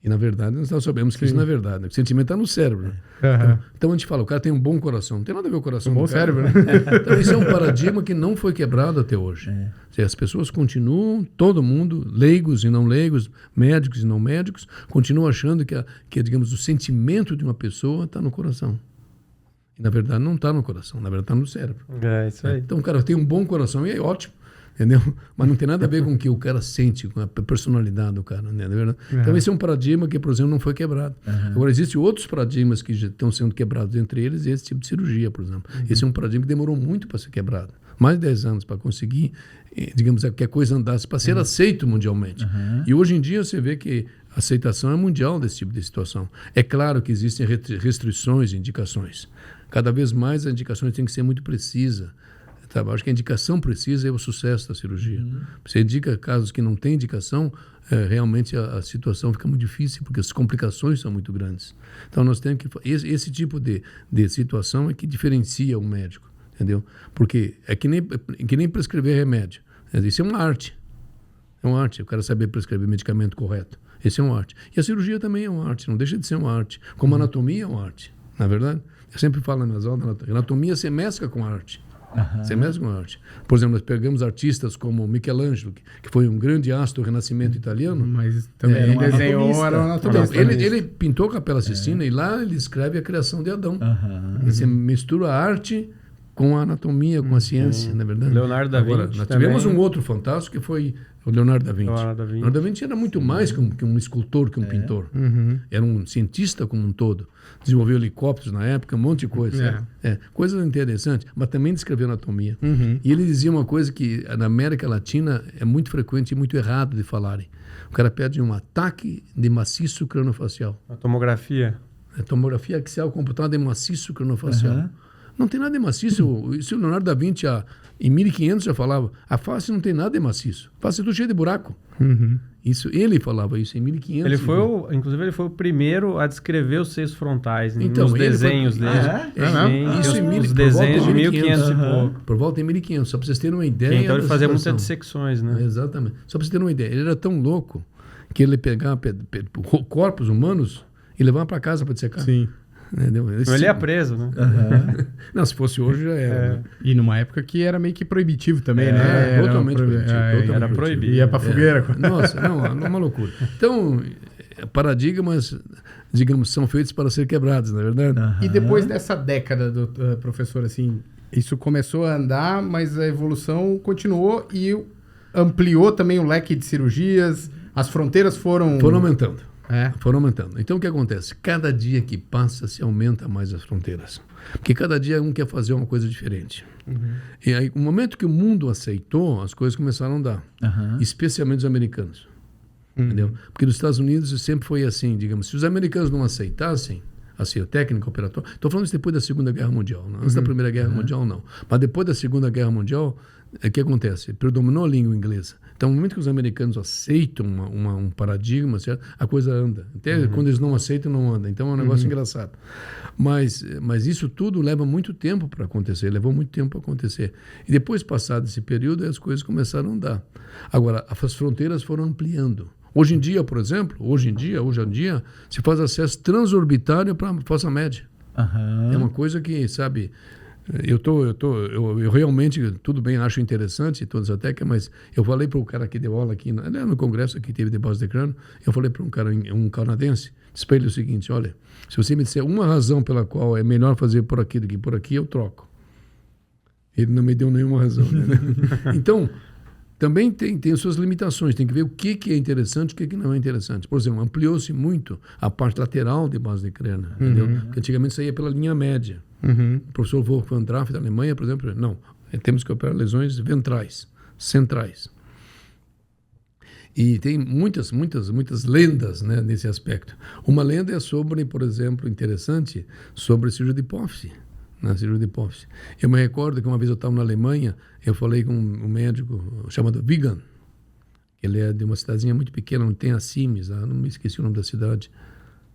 E, na verdade, nós sabemos que isso não é verdade. Né? O sentimento está no cérebro. Então, a gente fala, o cara tem um bom coração. Não tem nada a ver com o coração do bom cara. Cérebro, né? Então, isso é um paradigma que não foi quebrado até hoje. As pessoas continuam, todo mundo, leigos e não leigos, médicos e não médicos, continuam achando que digamos, o sentimento de uma pessoa está no coração. E, na verdade, não está no coração. Na verdade, está no cérebro. É isso aí. Então, o cara tem um bom coração e é ótimo. Entendeu? Mas não tem nada a ver com o que o cara sente, com a personalidade do cara. Né? Então, esse é um paradigma que, por exemplo, não foi quebrado. Agora, existem outros paradigmas que já estão sendo quebrados, entre eles esse tipo de cirurgia, por exemplo. Esse é um paradigma que demorou muito para ser quebrado. Mais de 10 anos para conseguir, digamos, que a coisa andasse, para ser aceito mundialmente. E hoje em dia você vê que a aceitação é mundial desse tipo de situação. É claro que existem restrições e indicações. Cada vez mais as indicações têm que ser muito precisas. Sabe? Acho que a indicação precisa é o sucesso da cirurgia. Você indica casos que não tem indicação, realmente a situação fica muito difícil, porque as complicações são muito grandes. Então, nós temos que... Esse tipo de situação é que diferencia o médico, entendeu? Porque é que nem prescrever remédio. Isso é uma arte. É uma arte. Eu quero saber prescrever medicamento correto. Esse é uma arte. E a cirurgia também é uma arte, não deixa de ser uma arte. Como a anatomia é uma arte, na verdade. Eu sempre falo nas aulas, anatomia se mescla com a arte. Você mesmo com a arte. Por exemplo, nós pegamos artistas como Michelangelo, que foi um grande astro do Renascimento italiano. Mas também desenhou, era um anatomista. Então, ele pintou a Capela Sistina e lá ele escreve a criação de Adão. Você mistura a arte com a anatomia, com a ciência, na verdade. Leonardo da Vinci. Agora, nós tivemos um outro fantástico que foi o Leonardo da Vinci. Leonardo da Vinci era muito mais que um escultor, que um pintor. Era um cientista como um todo. Desenvolveu helicópteros na época, um monte de coisa. Coisas interessantes, mas também descreveu anatomia. E ele dizia uma coisa que na América Latina é muito frequente e muito errado de falarem. O cara pede um ataque de maciço crâniofacial. A tomografia. A tomografia axial computada de maciço crâniofacial. Não tem nada de maciço. Isso o Leonardo da Vinci, em 1500, já falava. A face não tem nada de maciço. A face é tudo cheio de buraco. Isso, ele falava isso em 1500. Inclusive, ele foi o primeiro a descrever os seios frontais então, nos desenhos dele. Os desenhos de 1500 e pouco. Por volta de 1500, só para vocês terem uma ideia. Então ele fazia muitas dissecções, né? Exatamente. Só para vocês terem uma ideia. Ele era tão louco que ele pegava corpos humanos e levava para casa para dissecar. Sim. Ele ia preso, né? Não, se fosse hoje já era. Né? E numa época que era meio que proibitivo também, né? Totalmente proibitivo. Era proibido. Ia pra fogueira. Nossa, não, é uma loucura. Então, paradigmas, digamos, são feitos para ser quebrados, não é verdade? E depois dessa década, professor, assim, isso começou a andar, mas a evolução continuou e ampliou também o leque de cirurgias, as fronteiras foram aumentando. Foram aumentando. Então, o que acontece? Cada dia que passa, se aumenta mais as fronteiras. Porque cada dia um quer fazer uma coisa diferente. E aí, no momento que o mundo aceitou, as coisas começaram a andar. Especialmente os americanos. Entendeu? Porque nos Estados Unidos sempre foi assim, digamos, se os americanos não aceitassem, assim, a técnica operatória... Estou falando isso depois da Segunda Guerra Mundial. Não? Antes da Primeira Guerra Mundial, não. Mas depois da Segunda Guerra Mundial, o que acontece? Predominou a língua inglesa. Então, no momento que os americanos aceitam um paradigma, certo? A coisa anda. Até quando eles não aceitam, não anda. Então, é um negócio engraçado. Mas isso tudo leva muito tempo para acontecer. Levou muito tempo para acontecer. E depois, passado esse período, as coisas começaram a andar. Agora, as fronteiras foram ampliando. Hoje em dia, por exemplo, hoje em dia, se faz acesso transorbitário para a fossa média. É uma coisa que, sabe... Eu realmente, tudo bem, acho interessante todas as técnicas, mas eu falei para o cara que deu aula aqui, no congresso que teve de base de crânio, eu falei para um canadense, disse para ele o seguinte, olha, se você me disser uma razão pela qual é melhor fazer por aqui do que por aqui, eu troco. Ele não me deu nenhuma razão. Né? Então, também tem suas limitações, tem que ver o que é interessante e o que não é interessante. Por exemplo, ampliou-se muito a parte lateral de base de crânio, entendeu? Porque antigamente saía pela linha média. O professor Wolfgang Draff da Alemanha, por exemplo, não, temos que operar lesões ventrais, centrais. E tem muitas lendas, né, nesse aspecto. Uma lenda é sobre, por exemplo, interessante, sobre a cirurgia de hipófise. Na cirurgia de hipófise. Eu me recordo que uma vez eu estava na Alemanha, eu falei com um médico chamado Wigan. Ele é de uma cidadezinha muito pequena, onde tem a Siemens, não me esqueci o nome da cidade.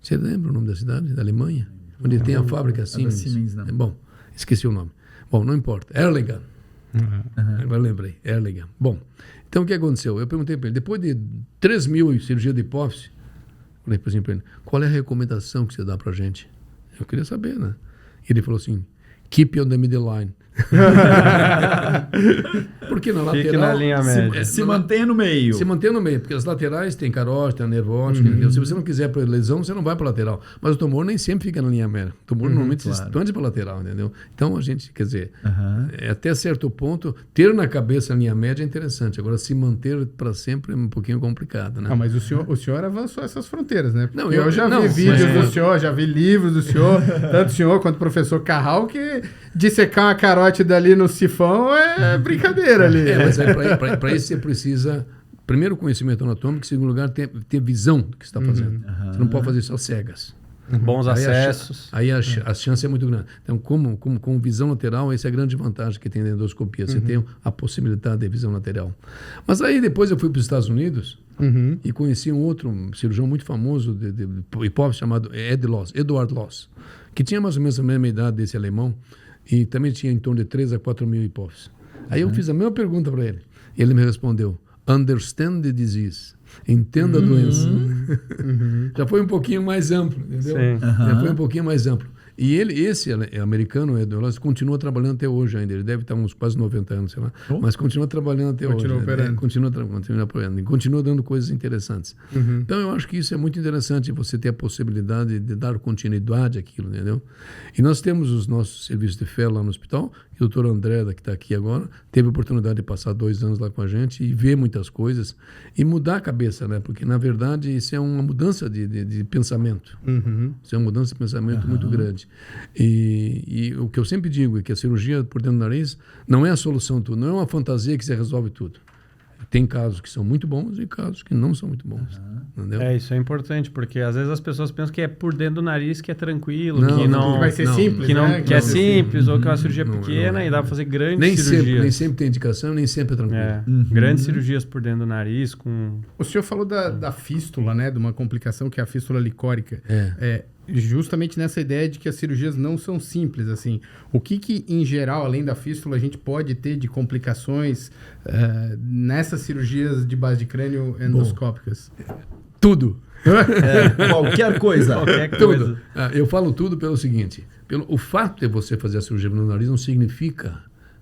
Você lembra o nome da cidade, da Alemanha? Onde tem a fábrica Siemens. Siemens não. Bom, esqueci o nome. Bom, não importa. Erlangen. Agora lembrei. Erlangen. Bom, então o que aconteceu? Eu perguntei para ele, depois de 3.000 cirurgias de hipófise, falei para ele, qual é a recomendação que você dá para a gente? Eu queria saber, né? Ele falou assim, keep on the middle line. Porque na lateral... Fique na linha média. Se mantenha no meio. Se mantenha no meio, porque as laterais tem carótida, tem nervótica. Se você não quiser para lesão, você não vai para lateral. Mas o tumor nem sempre fica na linha média. O tumor normalmente se expande para lateral, entendeu? Então a gente, quer dizer, até certo ponto, ter na cabeça a linha média é interessante. Agora, se manter para sempre é um pouquinho complicado, né? Mas o senhor avançou essas fronteiras, né? Não, eu já vi vídeos do senhor, já vi livros do senhor, tanto o senhor quanto o professor Carral, que dissecar uma carótida ali no sifão é brincadeira ali. Mas para isso você precisa, primeiro, conhecimento anatômico, em segundo lugar, ter visão do que você está fazendo. Você não pode fazer só cegas. Bons acessos. Aí a chance é muito grande. Então, com visão lateral, essa é a grande vantagem que tem da endoscopia. Você tem a possibilidade de visão lateral. Mas aí depois eu fui para os Estados Unidos e conheci um outro cirurgião muito famoso de hipófise chamado Edward Loss, que tinha mais ou menos a mesma idade desse alemão e também tinha em torno de 3 a 4 mil hipófises. Aí eu fiz a mesma pergunta para ele. Ele me respondeu: understand the disease. Entenda a doença. Já foi um pouquinho mais amplo, entendeu? Já foi um pouquinho mais amplo. E esse americano, Edward Loss, continua trabalhando até hoje ainda. Ele deve estar uns quase 90 anos, sei lá. Mas continua trabalhando até hoje. Operando. Continua operando. E continua dando coisas interessantes. Então, eu acho que isso é muito interessante, você ter a possibilidade de dar continuidade àquilo, entendeu? E nós temos os nossos serviços de fé lá no hospital. E o doutor André, que está aqui agora, teve a oportunidade de passar 2 anos lá com a gente e ver muitas coisas e mudar a cabeça, né? Porque, na verdade, isso é uma mudança de pensamento. Isso é uma mudança de pensamento muito grande. E o que eu sempre digo é que a cirurgia por dentro do nariz não é a solução de tudo, não é uma fantasia que você resolve tudo. Tem casos que são muito bons e casos que não são muito bons. Entendeu? Isso é importante, porque às vezes as pessoas pensam que é por dentro do nariz que é tranquilo, Não, que não, não vai ser simples, que, não, né? que é simples, ou que é uma cirurgia Não, pequena não. e dá para fazer grandes cirurgias. Nem sempre tem indicação, nem sempre é tranquilo. Grandes cirurgias por dentro do nariz com... O senhor falou da fístula, né? De uma complicação que é a fístula licórica. Justamente nessa ideia de que as cirurgias não são simples, assim. O que em geral, além da fístula, a gente pode ter de complicações nessas cirurgias de base de crânio endoscópicas? Tudo. Qualquer coisa. Tudo. Eu falo tudo pelo seguinte. O fato de você fazer a cirurgia no nariz não significa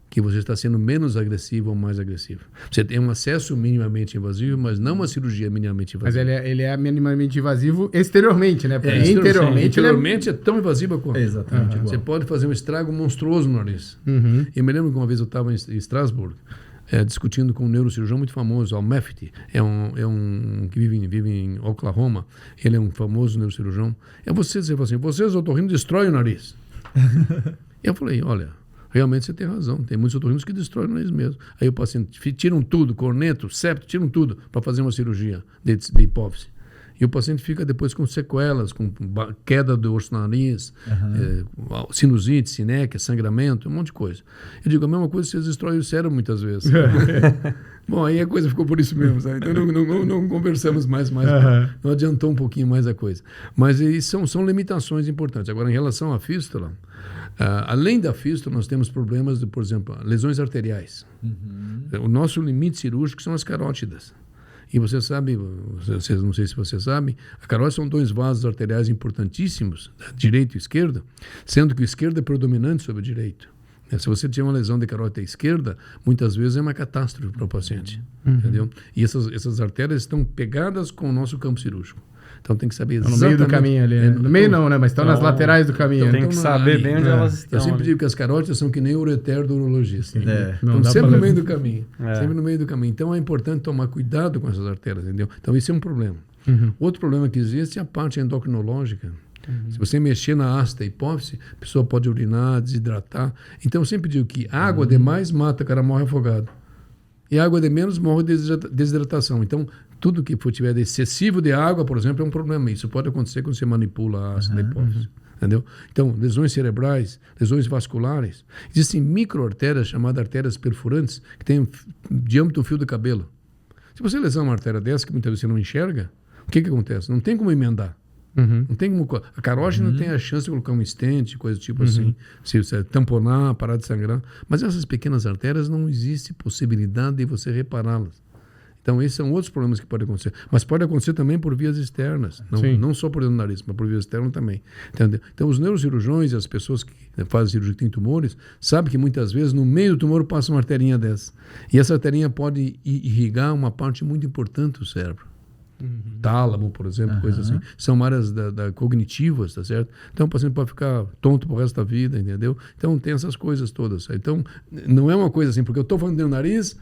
que você está sendo menos agressivo ou mais agressivo. Você tem um acesso minimamente invasivo, mas não uma cirurgia minimamente invasiva. Mas ele é minimamente invasivo exteriormente, né? Porque interiormente é tão invasiva quanto. Exatamente. Você pode fazer um estrago monstruoso no nariz. Eu me lembro que uma vez eu estava em Estrasburgo, discutindo com um neurocirurgião muito famoso, Al Mefty, é um que vive em Oklahoma. Ele é um famoso neurocirurgião. Você falou assim: vocês, otorrinos, destroem o nariz. Eu falei: olha, realmente você tem razão, tem muitos otorrinos que destroem o nariz mesmo. Aí o paciente tiram tudo, corneto, septo, tiram tudo para fazer uma cirurgia de hipófise. E o paciente fica depois com sequelas, com queda do osso no nariz, sinusite, sinéquia, sangramento, um monte de coisa. Eu digo, a mesma coisa vocês destroem o cérebro muitas vezes. Bom, aí a coisa ficou por isso mesmo, sabe? Então não conversamos mais, não adiantou um pouquinho mais a coisa. Mas são limitações importantes. Agora, em relação à fístula, além da fístula, nós temos problemas de, por exemplo, lesões arteriais. O nosso limite cirúrgico são as carótidas. E você sabe, não sei se você sabe, a carótida são 2 vasos arteriais importantíssimos, direito e esquerdo, sendo que o esquerdo é predominante sobre o direito. Se você tiver uma lesão de carótida esquerda, muitas vezes é uma catástrofe para o paciente. Entendeu? E essas artérias estão pegadas com o nosso campo cirúrgico. Então tem que saber exatamente... No meio do caminho ali. No meio não, né? Mas estão nas laterais do caminho. Tem que saber bem onde elas estão. Eu sempre digo que as carótidas são que nem o ureter do urologista. Não Estão dá sempre pra no meio do caminho. Sempre no meio do caminho. Então é importante tomar cuidado com essas artérias, entendeu? Então isso é um problema. Outro problema que existe é a parte endocrinológica. Se você mexer na haste da hipófise, a pessoa pode urinar, desidratar. Então eu sempre digo que água demais mata, o cara morre afogado. E água de menos morre de desidratação. Então, tudo que tiver de excessivo de água, por exemplo, é um problema. Isso pode acontecer quando você manipula a haste da hipófise. Entendeu? Então, lesões cerebrais, lesões vasculares. Existem microartérias chamadas artérias perfurantes, que têm diâmetro do fio do cabelo. Se você lesar uma artéria dessa, que muitas vezes você não enxerga, o que acontece? Não tem como emendar. Não tem como... A carótida não tem a chance de colocar um stent, coisa tipo assim, se tamponar, parar de sangrar. Mas essas pequenas artérias não existe possibilidade de você repará-las. Então, esses são outros problemas que podem acontecer. Mas pode acontecer também por vias externas. Não só por dentro do nariz, mas por via externa também. Entendeu? Então, os neurocirurgiões e as pessoas que fazem cirurgia que têm tumores, sabem que muitas vezes no meio do tumor passa uma arterinha dessa. E essa arterinha pode irrigar uma parte muito importante do cérebro. Tálamo, por exemplo, coisas assim. São áreas cognitivas, tá certo? Então o paciente pode ficar tonto pro resto da vida, entendeu? Então tem essas coisas todas. Então não é uma coisa assim, porque eu estou falando dentro do nariz,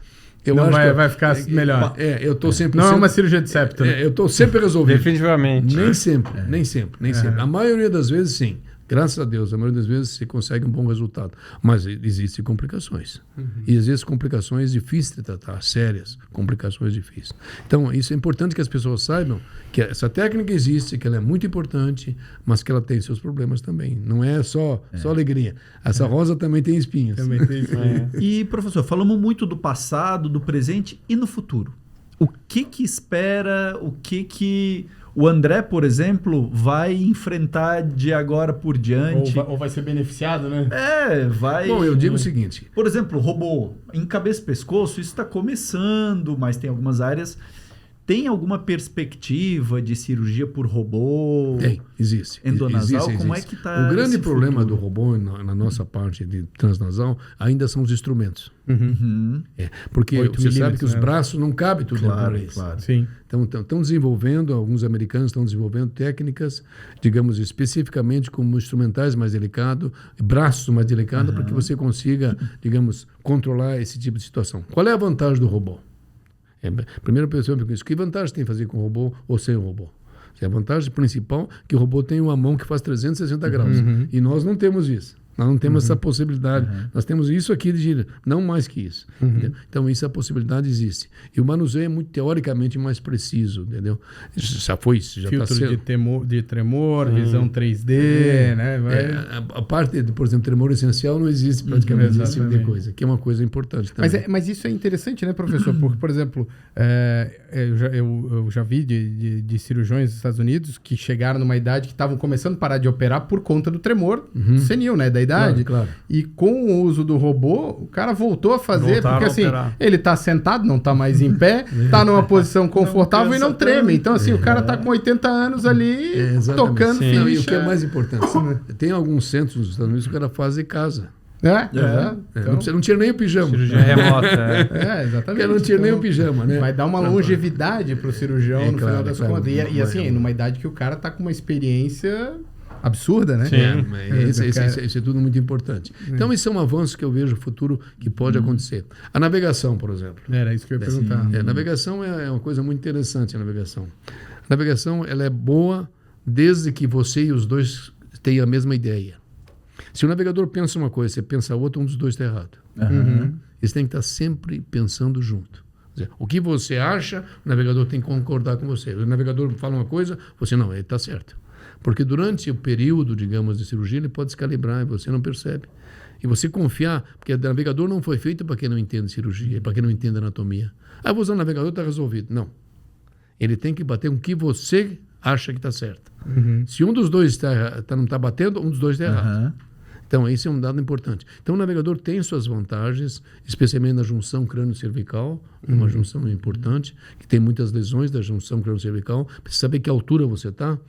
eu não acho vai ficar melhor. Eu estou sempre... Não é uma cirurgia de septo. Eu estou sempre resolvendo. Definitivamente. Nem sempre. A maioria das vezes, sim. Graças a Deus, a maioria das vezes você consegue um bom resultado. Mas existem complicações. E às vezes complicações difíceis de tratar, sérias, complicações difíceis. Então, isso é importante que as pessoas saibam que essa técnica existe, que ela é muito importante, mas que ela tem seus problemas também. Não é só alegria. Essa rosa também tem espinhos. Também tem espinhos. E, professor, falamos muito do passado, do presente e no futuro. O que espera, o que o André, por exemplo, vai enfrentar de agora por diante? Ou vai ser beneficiado, né? Vai... Bom, eu digo o seguinte... Por exemplo, robô em cabeça e pescoço, isso está começando, mas tem algumas áreas... Tem alguma perspectiva de cirurgia por robô? Existe. Endonasal? Existe. Como é que está? O grande problema do robô na nossa parte de transnasal ainda são os instrumentos. Porque você sabe que os braços não cabem tudo dentro deles. Claro. Sim. Então, estão desenvolvendo, alguns americanos estão desenvolvendo técnicas, digamos, especificamente como instrumentais mais delicados, braços mais delicados, para que você consiga, digamos, controlar esse tipo de situação. Qual é a vantagem do robô? Primeira pessoa me diz, que vantagem tem fazer com robô ou sem robô? A vantagem principal é que o robô tem uma mão que faz 360 graus. E nós não temos isso. Nós não temos essa possibilidade. Nós temos isso aqui de giro, não mais que isso. Então, essa possibilidade existe. E o manuseio é muito teoricamente mais preciso, entendeu? Já foi isso. Já Filtro tá de tremor, visão 3D, né? A parte, por exemplo, tremor essencial não existe praticamente esse tipo de coisa, que é uma coisa importante também. Mas isso é interessante, né, professor? Porque, por exemplo, eu já vi de cirurgiões dos Estados Unidos que chegaram numa idade que estavam começando a parar de operar por conta do tremor senil, né? Da idade. Claro. E com o uso do robô, o cara voltou a fazer, Voltaram porque assim, a operar. ele tá sentado, não tá mais em pé, tá numa posição confortável e não treme. Então, assim, o cara tá com 80 anos ali, tocando Sim. Não, e o ficha. que é mais importante, tem alguns centros nos Estados Unidos que o cara faz em casa. Então, Não tira nem o pijama. Cirurgia remota. exatamente. Porque não tira nem o pijama, né? Vai dar uma longevidade pro cirurgião no claro, final das claro. contas. E assim, numa idade que o cara tá com uma experiência absurda, né? Sim. Isso é tudo muito importante. Então, isso é um avanço que eu vejo no futuro que pode acontecer. A navegação, por exemplo. Era isso que eu ia perguntar. A navegação é uma coisa muito interessante, a navegação. A navegação, ela é boa desde que você e os dois tenham a mesma ideia. Se o navegador pensa uma coisa, você pensa outra, um dos dois está errado. Eles têm que estar sempre pensando junto. Quer dizer, o que você acha, o navegador tem que concordar com você. O navegador fala uma coisa, você não, ele está certo. Porque durante o período, digamos, de cirurgia, ele pode se calibrar e você não percebe. E você confiar, porque o navegador não foi feito para quem não entende cirurgia, para quem não entende anatomia. Vou usar o navegador, está resolvido. Não. Ele tem que bater com o que você acha que está certo. Se um dos dois não está batendo, um dos dois está errado. Então, esse é um dado importante. Então, o navegador tem suas vantagens, especialmente na junção crânio-cervical, uma junção importante, que tem muitas lesões da junção crânio-cervical. Precisa saber que altura você está.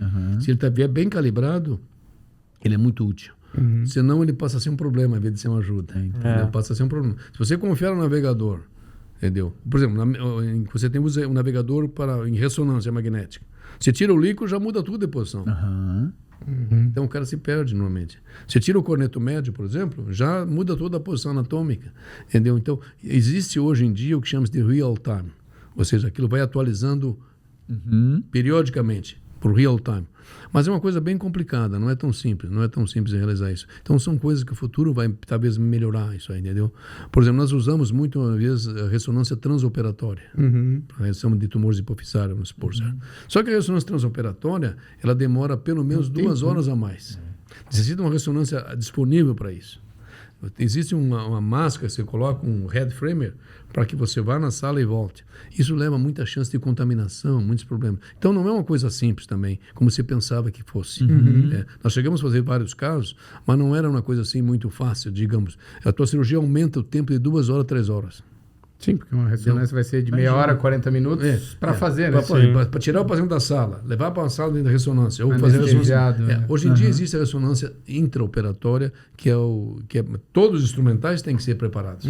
Se ele estiver bem calibrado, ele é muito útil. Senão, ele passa a ser um problema, ao invés de ser uma ajuda. Passa a ser um problema. Se você confiar no navegador, entendeu? Por exemplo, você tem um navegador em ressonância magnética. Você tira o líquido, já muda tudo de posição. Então o cara se perde normalmente. Você tira o corneto médio, por exemplo, já muda toda a posição anatômica. Entendeu? Então, existe hoje em dia o que chama-se de real time. Ou seja, aquilo vai atualizando periodicamente, por real time. Mas é uma coisa bem complicada, não é tão simples de realizar isso. Então são coisas que o futuro vai talvez melhorar isso aí, entendeu? Por exemplo, nós usamos muito, uma vez, a ressonância transoperatória, para a redução de tumores hipofisários, vamos supor, certo? Só que a ressonância transoperatória, ela demora pelo menos 2 horas a mais. Necessita uma ressonância disponível para isso. Existe uma máscara que você coloca, um head framer, para que você vá na sala e volte. Isso leva muita chance de contaminação, muitos problemas. Então não é uma coisa simples também, como você pensava que fosse. Nós chegamos a fazer vários casos, mas não era uma coisa assim muito fácil, digamos. A tua cirurgia aumenta o tempo de 2 horas, 3 horas. Sim, porque uma ressonância vai ser de meia hora, 40 minutos para fazer, né? Para tirar o paciente da sala, levar para a sala de ressonância. Ou fazer ressonância. Hoje em dia existe a ressonância intraoperatória, que é todos os instrumentais têm que ser preparados.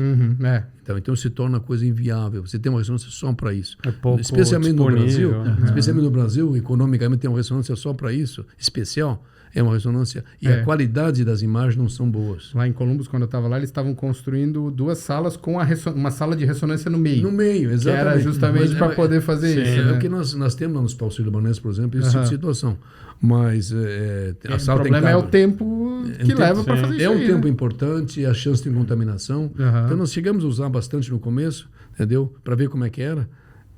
Então se torna a coisa inviável. Você tem uma ressonância só para isso. Especialmente no Brasil. Especialmente no Brasil, economicamente, tem uma ressonância só para isso, especial. É uma ressonância. E a qualidade das imagens não são boas. Lá em Columbus, quando eu estava lá, eles estavam construindo 2 salas com uma sala de ressonância ressonância no meio. No meio, exatamente. Que era justamente para poder fazer isso. É o que nós temos lá no Hospital Sírio-Libanês, por exemplo, esse tipo de situação. Mas a sala o problema é o tempo que leva para fazer isso. É um tempo importante, a chance de contaminação. Então nós chegamos a usar bastante no começo, entendeu? Para ver como é que era.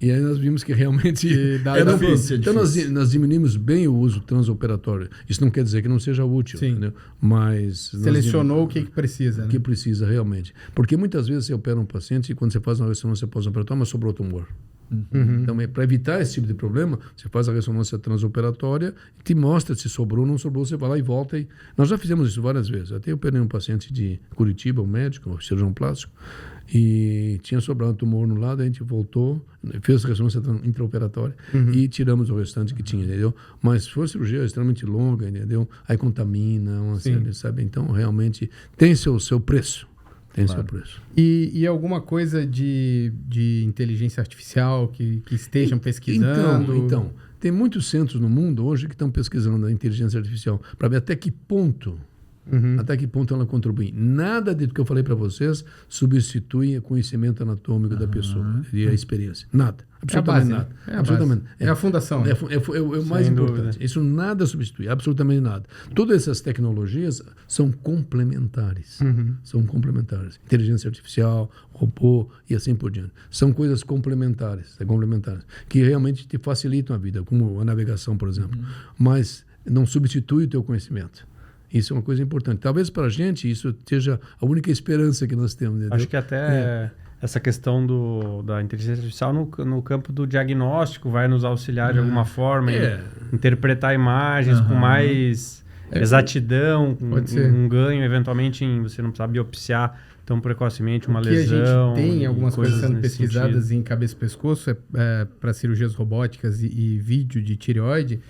E aí nós vimos que realmente era difícil. Então nós diminuímos bem o uso transoperatório. Isso não quer dizer que não seja útil, entendeu? Mas selecionou o que precisa. O que precisa realmente. Porque muitas vezes você opera um paciente e quando você faz uma ressonância pós-operatória, mas sobrou tumor. Então, para evitar esse tipo de problema, você faz a ressonância transoperatória e te mostra se sobrou ou não sobrou, você vai lá e volta. Nós já fizemos isso várias vezes. Até eu operei um paciente de Curitiba, um médico, um cirurgião plástico, e tinha sobrado tumor no lado, a gente voltou, fez a ressonância intraoperatória e tiramos o restante que tinha, entendeu? Mas foi cirurgia extremamente longa, entendeu? Aí contamina, uma série, sabe? Então, realmente, tem seu preço. Tem seu preço. E alguma coisa de inteligência artificial que estejam pesquisando? Então, tem muitos centros no mundo hoje que estão pesquisando a inteligência artificial para ver até que ponto ela contribui. Nada do que eu falei para vocês substitui o conhecimento anatômico da pessoa e a experiência. Nada. Absolutamente nada. Absolutamente. É a fundação. É o mais importante. Isso nada substitui, absolutamente nada. Todas essas tecnologias são complementares. São complementares. Inteligência artificial, robô e assim por diante. São coisas complementares, que realmente te facilitam a vida, como a navegação, por exemplo. Mas não substitui o teu conhecimento. Isso é uma coisa importante. Talvez para a gente isso seja a única esperança que nós temos. Entendeu? Acho que até essa questão da inteligência artificial no campo do diagnóstico vai nos auxiliar de alguma forma em interpretar imagens com mais exatidão, com um ganho, eventualmente, em você não precisar biopsiar tão precocemente uma lesão. A gente tem algumas coisas sendo pesquisadas em cabeça e pescoço para cirurgias robóticas e vídeo de tireoide,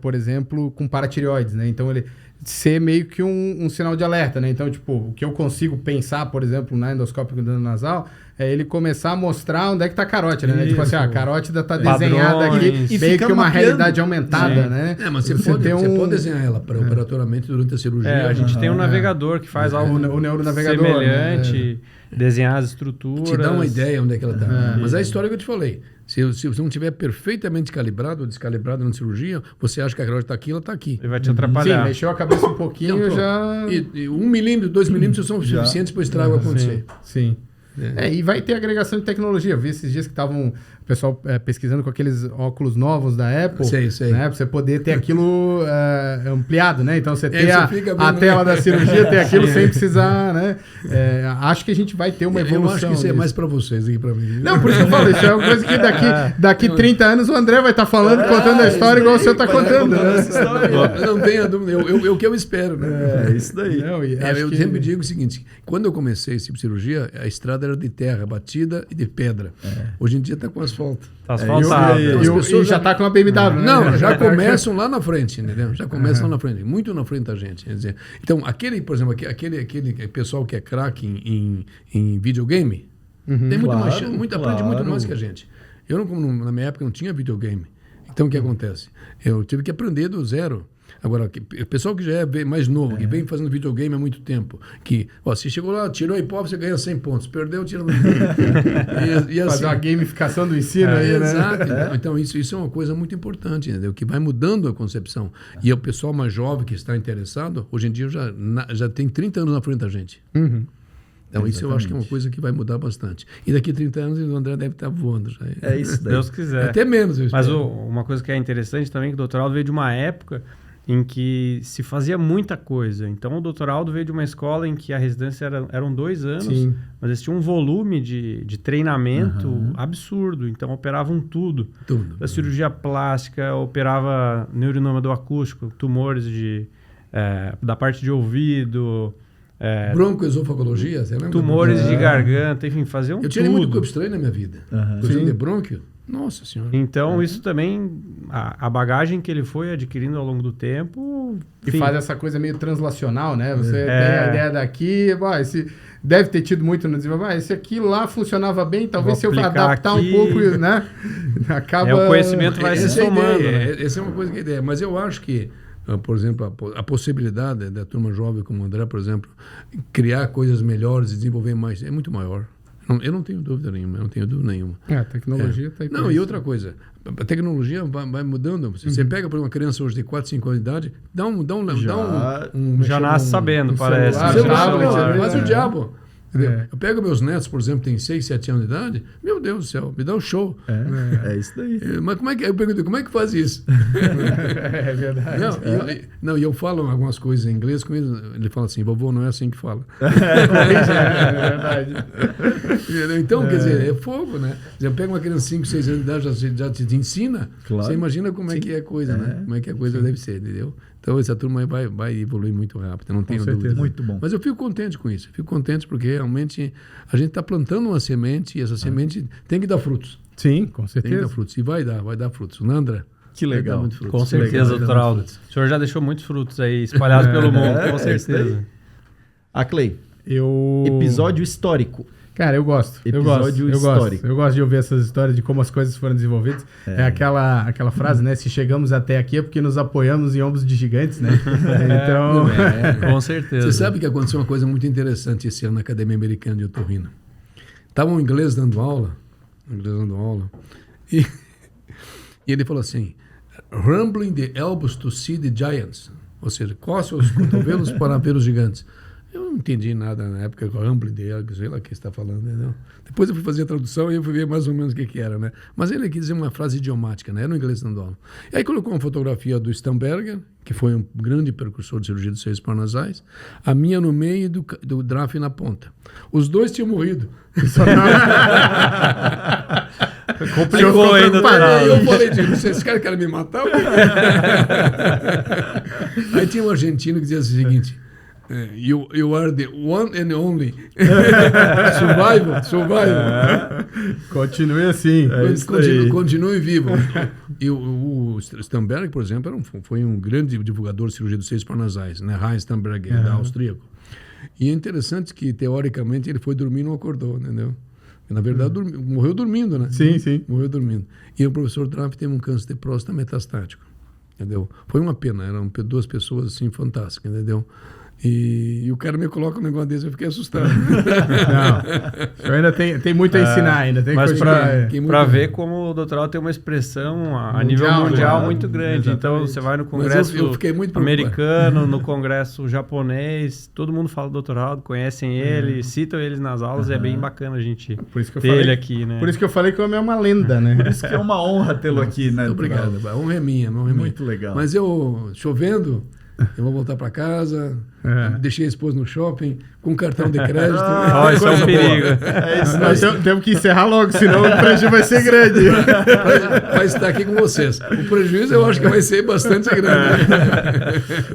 por exemplo, com paratireoides, né? Então, ele ser meio que um sinal de alerta, né? Então, tipo, o que eu consigo pensar, por exemplo, na endoscópio nasal, é ele começar a mostrar onde é que tá a carótida, né? Tipo assim, a carótida tá desenhada aqui, e meio que uma realidade aumentada, né? Mas você pode desenhar ela operatoriamente durante a cirurgia. A gente tem um navegador que faz algo o neuronavegador, semelhante, desenhar as estruturas. Te dá uma ideia onde é que ela tá. Mas é a história que eu te falei. Se você não estiver perfeitamente calibrado ou descalibrado na cirurgia, você acha que a carótida está aqui, ela está aqui. Ele vai te atrapalhar. Sim, mexeu a cabeça um pouquinho, já... E 1 milímetro, 2 milímetros são suficientes para o estrago acontecer. Sim. E vai ter agregação de tecnologia. Eu vi esses dias que estavam o pessoal pesquisando com aqueles óculos novos da Apple. Sei. Né, para você poder ter aquilo ampliado, né? Então você ter a tela da cirurgia, ter aquilo sem precisar, né? Acho que a gente vai ter uma evolução. Eu acho que isso é mais para vocês do que para mim. Não, por isso que eu falo, isso é uma coisa que daqui 30 anos o André vai estar falando, contando a história igual o senhor está contando. Né? Não tenha dúvida, o que eu espero, né? É isso daí. Eu sempre digo o seguinte, quando eu comecei esse tipo de cirurgia, a estrada era de terra batida e de pedra. Hoje em dia está com asfalto. Tá asfaltado. E já está com uma BMW, né? Não, já começam lá na frente, entendeu? Já começam lá na frente, muito na frente da gente. Quer dizer, então, por exemplo, aquele pessoal que é craque em videogame, tem aprende muito mais que a gente. Eu, na minha época, não tinha videogame. Então, o que acontece? Eu tive que aprender do zero. Agora, o pessoal que já é mais novo, que vem fazendo videogame há muito tempo, que, você chegou lá, tirou a hipófise, você ganha 100 pontos. Perdeu, tira... e assim, fazer uma gamificação do ensino aí, né? Exato. Então, isso é uma coisa muito importante, entendeu? Que vai mudando a concepção. E o pessoal mais jovem que está interessado, hoje em dia já tem 30 anos na frente da gente. Então, isso eu acho que é uma coisa que vai mudar bastante. E daqui a 30 anos o André deve estar voando já. É isso daí. Deus quiser. Até menos, eu espero. Mas uma coisa que é interessante também, que o doutor Aldo veio de uma época em que se fazia muita coisa. Então, o doutor Aldo veio de uma escola em que a residência eram 2 anos, mas eles tinham um volume de treinamento absurdo. Então, operavam tudo. Da cirurgia plástica, operava neurinoma acústico, tumores da parte de ouvido... broncoesofagologia, você lembra? Tumores de garganta, enfim, faziam tudo. Eu tirei muito corpo estranho na minha vida. Coisa de brônquio. Nossa Senhora. Então, isso também, a bagagem que ele foi adquirindo ao longo do tempo... E faz essa coisa meio translacional, né? Você tem a ideia daqui, esse deve ter tido muito no desenvolvimento, esse aqui lá funcionava bem, talvez se eu adaptar aqui, um pouco, né? Acaba... o conhecimento vai se somando. Né? Essa é uma coisa que é a ideia. Mas eu acho que, por exemplo, a possibilidade da turma jovem como o André, por exemplo, criar coisas melhores e desenvolver mais, é muito maior. Eu não tenho dúvida nenhuma, A tecnologia está aí. Não, e outra coisa, a tecnologia vai mudando. Você pega para uma criança hoje de 4, 5 anos de idade, já nasce sabendo, parece. Faz o diabo. Eu pego meus netos, por exemplo, tem 6, 7 anos de idade, meu Deus do céu, me dá um show. É isso daí. Mas eu pergunto, como é que faz isso? É verdade. E eu falo algumas coisas em inglês com ele, ele fala assim, vovô, não é assim que fala. É verdade. Então, quer dizer, é fogo, né? Você pega uma criança de 5, 6 anos de idade, já te ensina, claro. Você imagina como é que é a coisa, né? Como é que a coisa deve ser, entendeu? Então, essa turma vai evoluir muito rápido, não tenho dúvida. Muito bom. Mas eu fico contente com isso. Fico contente porque realmente a gente está plantando uma semente e essa semente tem que dar frutos. Sim, com Tem que certeza. dar frutos. E vai dar frutos. Não, André? Que legal. Vai dar frutos. Com certeza, doutor Aldo. O senhor já deixou muitos frutos aí espalhados pelo mundo, com certeza. Clay, episódio histórico. Cara, eu gosto. Episódio histórico. Eu gosto de ouvir essas histórias de como as coisas foram desenvolvidas. É aquela frase, né? Se chegamos até aqui é porque nos apoiamos em ombros de gigantes, né? Então... Com certeza. Você sabe que aconteceu uma coisa muito interessante esse ano na Academia Americana de Otorrino. Estava um inglês dando aula, e ele falou assim, rumbling the elbows to see the giants, ou seja, coce os cotovelos para ver os gigantes. Eu não entendi nada na época, rumbling the elbows, sei lá o que você está falando, entendeu? Depois eu fui fazer a tradução e eu fui ver mais ou menos o que era, né? Mas ele quis dizer uma frase idiomática, né? Era um inglês dando aula. E aí colocou uma fotografia do Stamberger, que foi um grande precursor de cirurgia dos seios paranasais, a minha no meio e do Draff na ponta. Os dois tinham morrido. Complicou ainda. Eu falei, esses caras querem me matar? Aí tinha um argentino que dizia o seguinte, you are the one and only. Survival. Continue assim. Continue vivo. E o Stamberg, por exemplo, foi um grande divulgador de cirurgia dos seios paranasais, né? Heinz Stamberger, da austríaco. E é interessante que, teoricamente, ele foi dormir e não acordou, entendeu? Na verdade, morreu dormindo, né? Sim. Morreu dormindo. E o professor Draff teve um câncer de próstata metastático, entendeu? Foi uma pena, eram 2 pessoas, assim, fantásticas, entendeu? E o cara me coloca um negócio desse, eu fiquei assustado. Não, eu ainda tem muito a ensinar, ainda tem mas para ver muito... como o doutoral tem uma expressão a nível mundial muito grande. Exatamente. Então você vai no congresso americano, no congresso japonês, todo mundo fala do doutoral, conhecem ele, citam eles nas aulas, é bem bacana a gente ter ele aqui, né? Por isso que eu falei que o homem é uma lenda, né? Por isso que é uma honra tê-lo aqui, né? Obrigado, a honra é minha. Muito legal. Mas chovendo, eu vou voltar para casa, deixei a esposa no shopping, com um cartão de crédito. Isso é um perigo. Nós temos que encerrar logo, senão o prejuízo vai ser grande. Vai estar aqui com vocês. O prejuízo eu acho que vai ser bastante grande.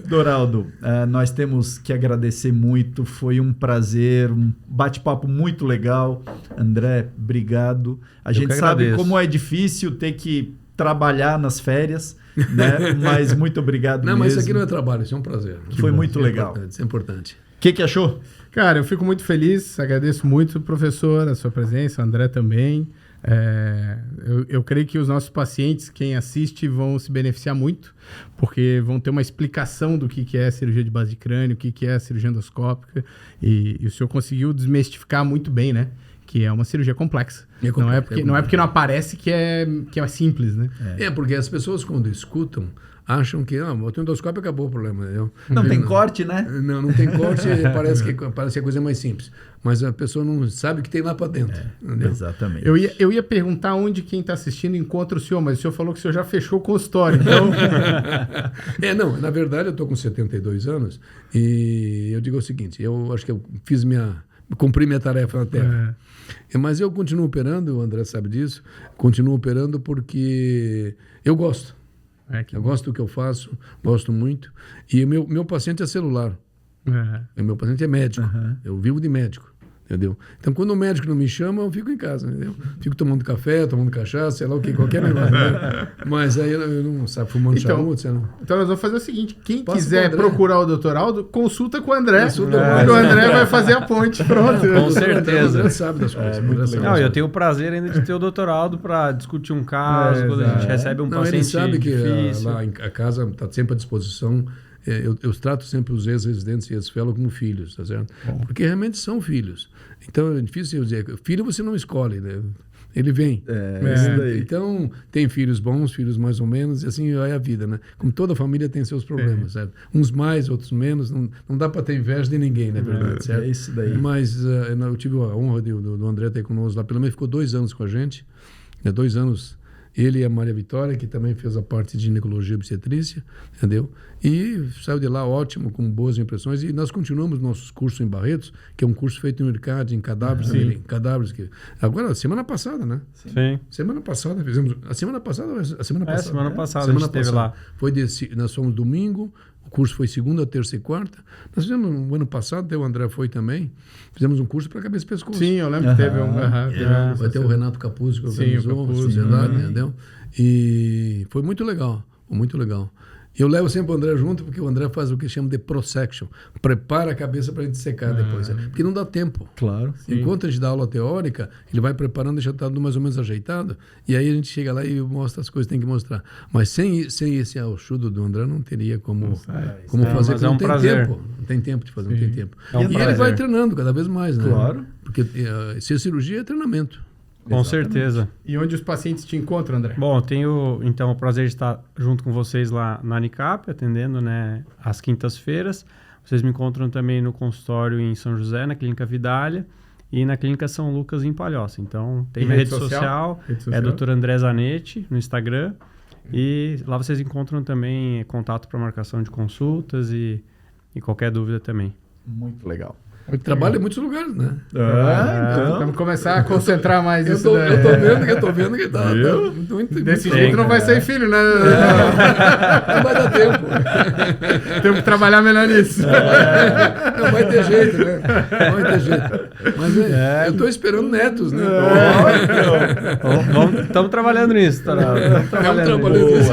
Doraldo, nós temos que agradecer muito, foi um prazer, um bate-papo muito legal. André, obrigado. A gente sabe como é difícil ter que trabalhar nas férias, né? Mas muito obrigado mesmo. Mas isso aqui não é trabalho, isso é um prazer. Foi muito legal. Isso é importante. O que achou? Cara, eu fico muito feliz, agradeço muito, professor, a sua presença, o André também. Eu creio que os nossos pacientes, quem assiste, vão se beneficiar muito, porque vão ter uma explicação do que é cirurgia de base de crânio, o que é a cirurgia endoscópica, e o senhor conseguiu desmistificar muito bem, né? Que é uma cirurgia complexa. Não é porque não aparece que é simples, né? Porque as pessoas, quando escutam, acham que o endoscópio acabou o problema. Entendeu? Não tem corte, né? Não tem corte, parece que a coisa é mais simples. Mas a pessoa não sabe o que tem lá para dentro. Exatamente. Eu ia perguntar onde quem está assistindo encontra o senhor, mas o senhor falou que o senhor já fechou o consultório. Então... na verdade, eu estou com 72 anos e eu digo o seguinte, eu acho que eu cumpri minha tarefa na Terra. Mas eu continuo operando, o André sabe disso, continuo operando porque eu gosto. Eu gosto do que eu faço, gosto muito. E o meu paciente é celular. O meu paciente é médico. Eu vivo de médico. Entendeu? Então, quando o médico não me chama, eu fico em casa, entendeu? Fico tomando café, tomando cachaça, sei lá o que, qualquer negócio. Né? Mas aí eu não sabe, fumando charuto, sei lá. Então, nós vamos fazer o seguinte, quem quiser procurar o Dr. Aldo, consulta com o André. O André. O André vai fazer a ponte, pronto. Com certeza. O André sabe das coisas. Eu tenho o prazer ainda de ter o Dr. Aldo para discutir um caso, quando a gente recebe um paciente ele sabe difícil. Que lá a casa está sempre à disposição. eu trato sempre os ex-residentes e ex-fellows como filhos, tá certo? Porque realmente são filhos. Então é difícil eu dizer, filho você não escolhe, né? Ele vem. Isso daí. Então, tem filhos bons, filhos mais ou menos, e assim é a vida, né? Como toda família tem seus problemas, certo? Uns mais, outros menos, não dá para ter inveja de ninguém, na verdade, certo? É isso daí. Mas eu tive a honra do André ter conosco lá, pelo menos ficou 2 anos com a gente, 2 anos, ele e a Maria Vitória, que também fez a parte de ginecologia e obstetrícia, entendeu? E saiu de lá ótimo, com boas impressões, e nós continuamos nossos cursos em Barretos, que é um curso feito em UNIRCAD, em cadáveres, cadáveres agora, semana passada, né? Sim. Semana passada fizemos, semana passada a semana passada a gente esteve lá. Nós fomos domingo, o curso foi segunda, terça e quarta. Nós fizemos um ano passado, até o André foi também, fizemos um curso para cabeça e pescoço. Sim, eu lembro que teve Vai ter o Renato Capuzzi que organizou, sociedade, entendeu? E foi muito legal, muito legal. Eu levo sempre o André junto, porque o André faz o que chama de prosection. Prepara a cabeça para a gente secar depois. Porque não dá tempo. Claro. Enquanto a gente dá aula teórica, ele vai preparando, deixa tudo mais ou menos ajeitado, e aí a gente chega lá e mostra as coisas que tem que mostrar. Mas sem esse ajuda do André, não teria como fazer, porque não tem tempo. Não tem tempo de fazer, não tem tempo. E ele vai treinando cada vez mais, né? Claro. Porque se a cirurgia é treinamento. Com certeza. E onde os pacientes te encontram, André? Bom, eu tenho, então, o prazer de estar junto com vocês lá na Unicap, atendendo, né, às quintas-feiras. Vocês me encontram também no consultório em São José, na Clínica Vidália, e na Clínica São Lucas, em Palhoça. Então, tem minha rede social, é Dr. André Zanetti, no Instagram. E lá vocês encontram também contato para marcação de consultas e qualquer dúvida também. Muito legal. Trabalha em muitos lugares, né? Então. Vamos começar a concentrar mais Eu isso tô daí. vendo que tá muito Desse jeito não vai sair filho, né? Não vai dar tempo. Temos que trabalhar melhor nisso. Não vai ter jeito, né? Não vai ter jeito. Mas eu tô esperando netos, né? Estamos trabalhando nisso, Tarado. Estamos trabalhando nisso.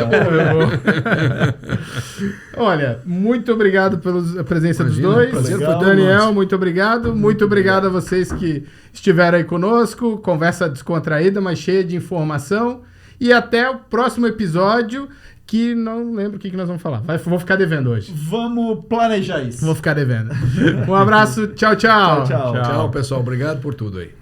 Olha, muito obrigado pela presença dos Imagina, dois. prazer foi todo Daniel, nosso. muito obrigado. Muito obrigado a vocês que estiveram aí conosco. Conversa descontraída, mas cheia de informação. E até o próximo episódio, que não lembro o que nós vamos falar. Vou ficar devendo hoje. Vamos planejar isso. Vou ficar devendo. Um abraço. Tchau, tchau. Tchau. Tchau, pessoal. Obrigado por tudo aí.